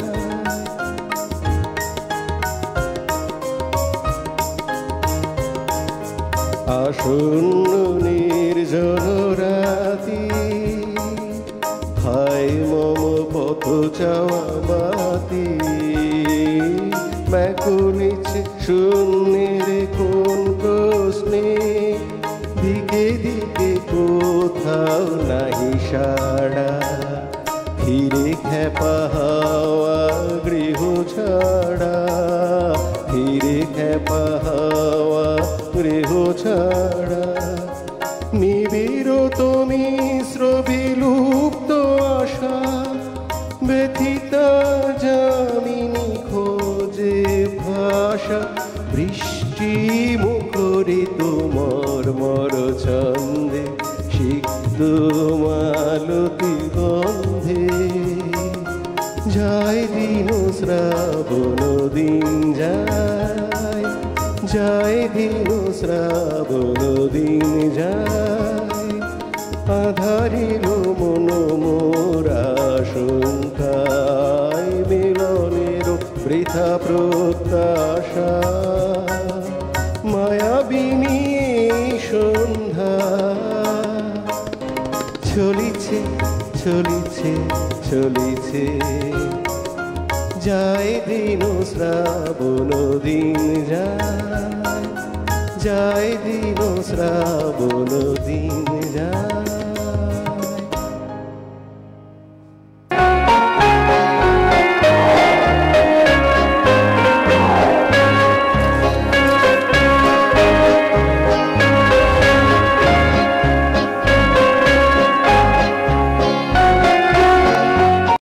আসন্ন নির্জন রাতি, হায় মম পথ চাওয়া বাতি, ব্যাকুলিছে শূন্যের কোন প্রশ্নে, দিকে দিকে কোথাও নাহি সাড়া, ফিরে খেপা হাওয়া গৃহ ছাড়া, ফিরে খেপা হাওয়া গৃহ ছাড়া, নিবিড়ত মিশ্র বিলুপ্ত আশা, ব্যথিতা যামিনী খোঁজে ভাষা, বৃষ্টি মুখরিত মর্মর ছন্দে, সিক্ত মালতী গন্ধে, যায় দিন শ্রাবণ দিন যায়, যায় দিন শ্রাবণ দিন যায়, আধারিল মন মোর আশঙ্কায়, মিলনের বৃথা প্রত্যাশা, মায়াবিনী সন্ধ্যা চলিছে চলিছে চলিছে, যায় দিন শ্রাবণ দিন যায়, যায় দিন শ্রাবণ দিন যায়।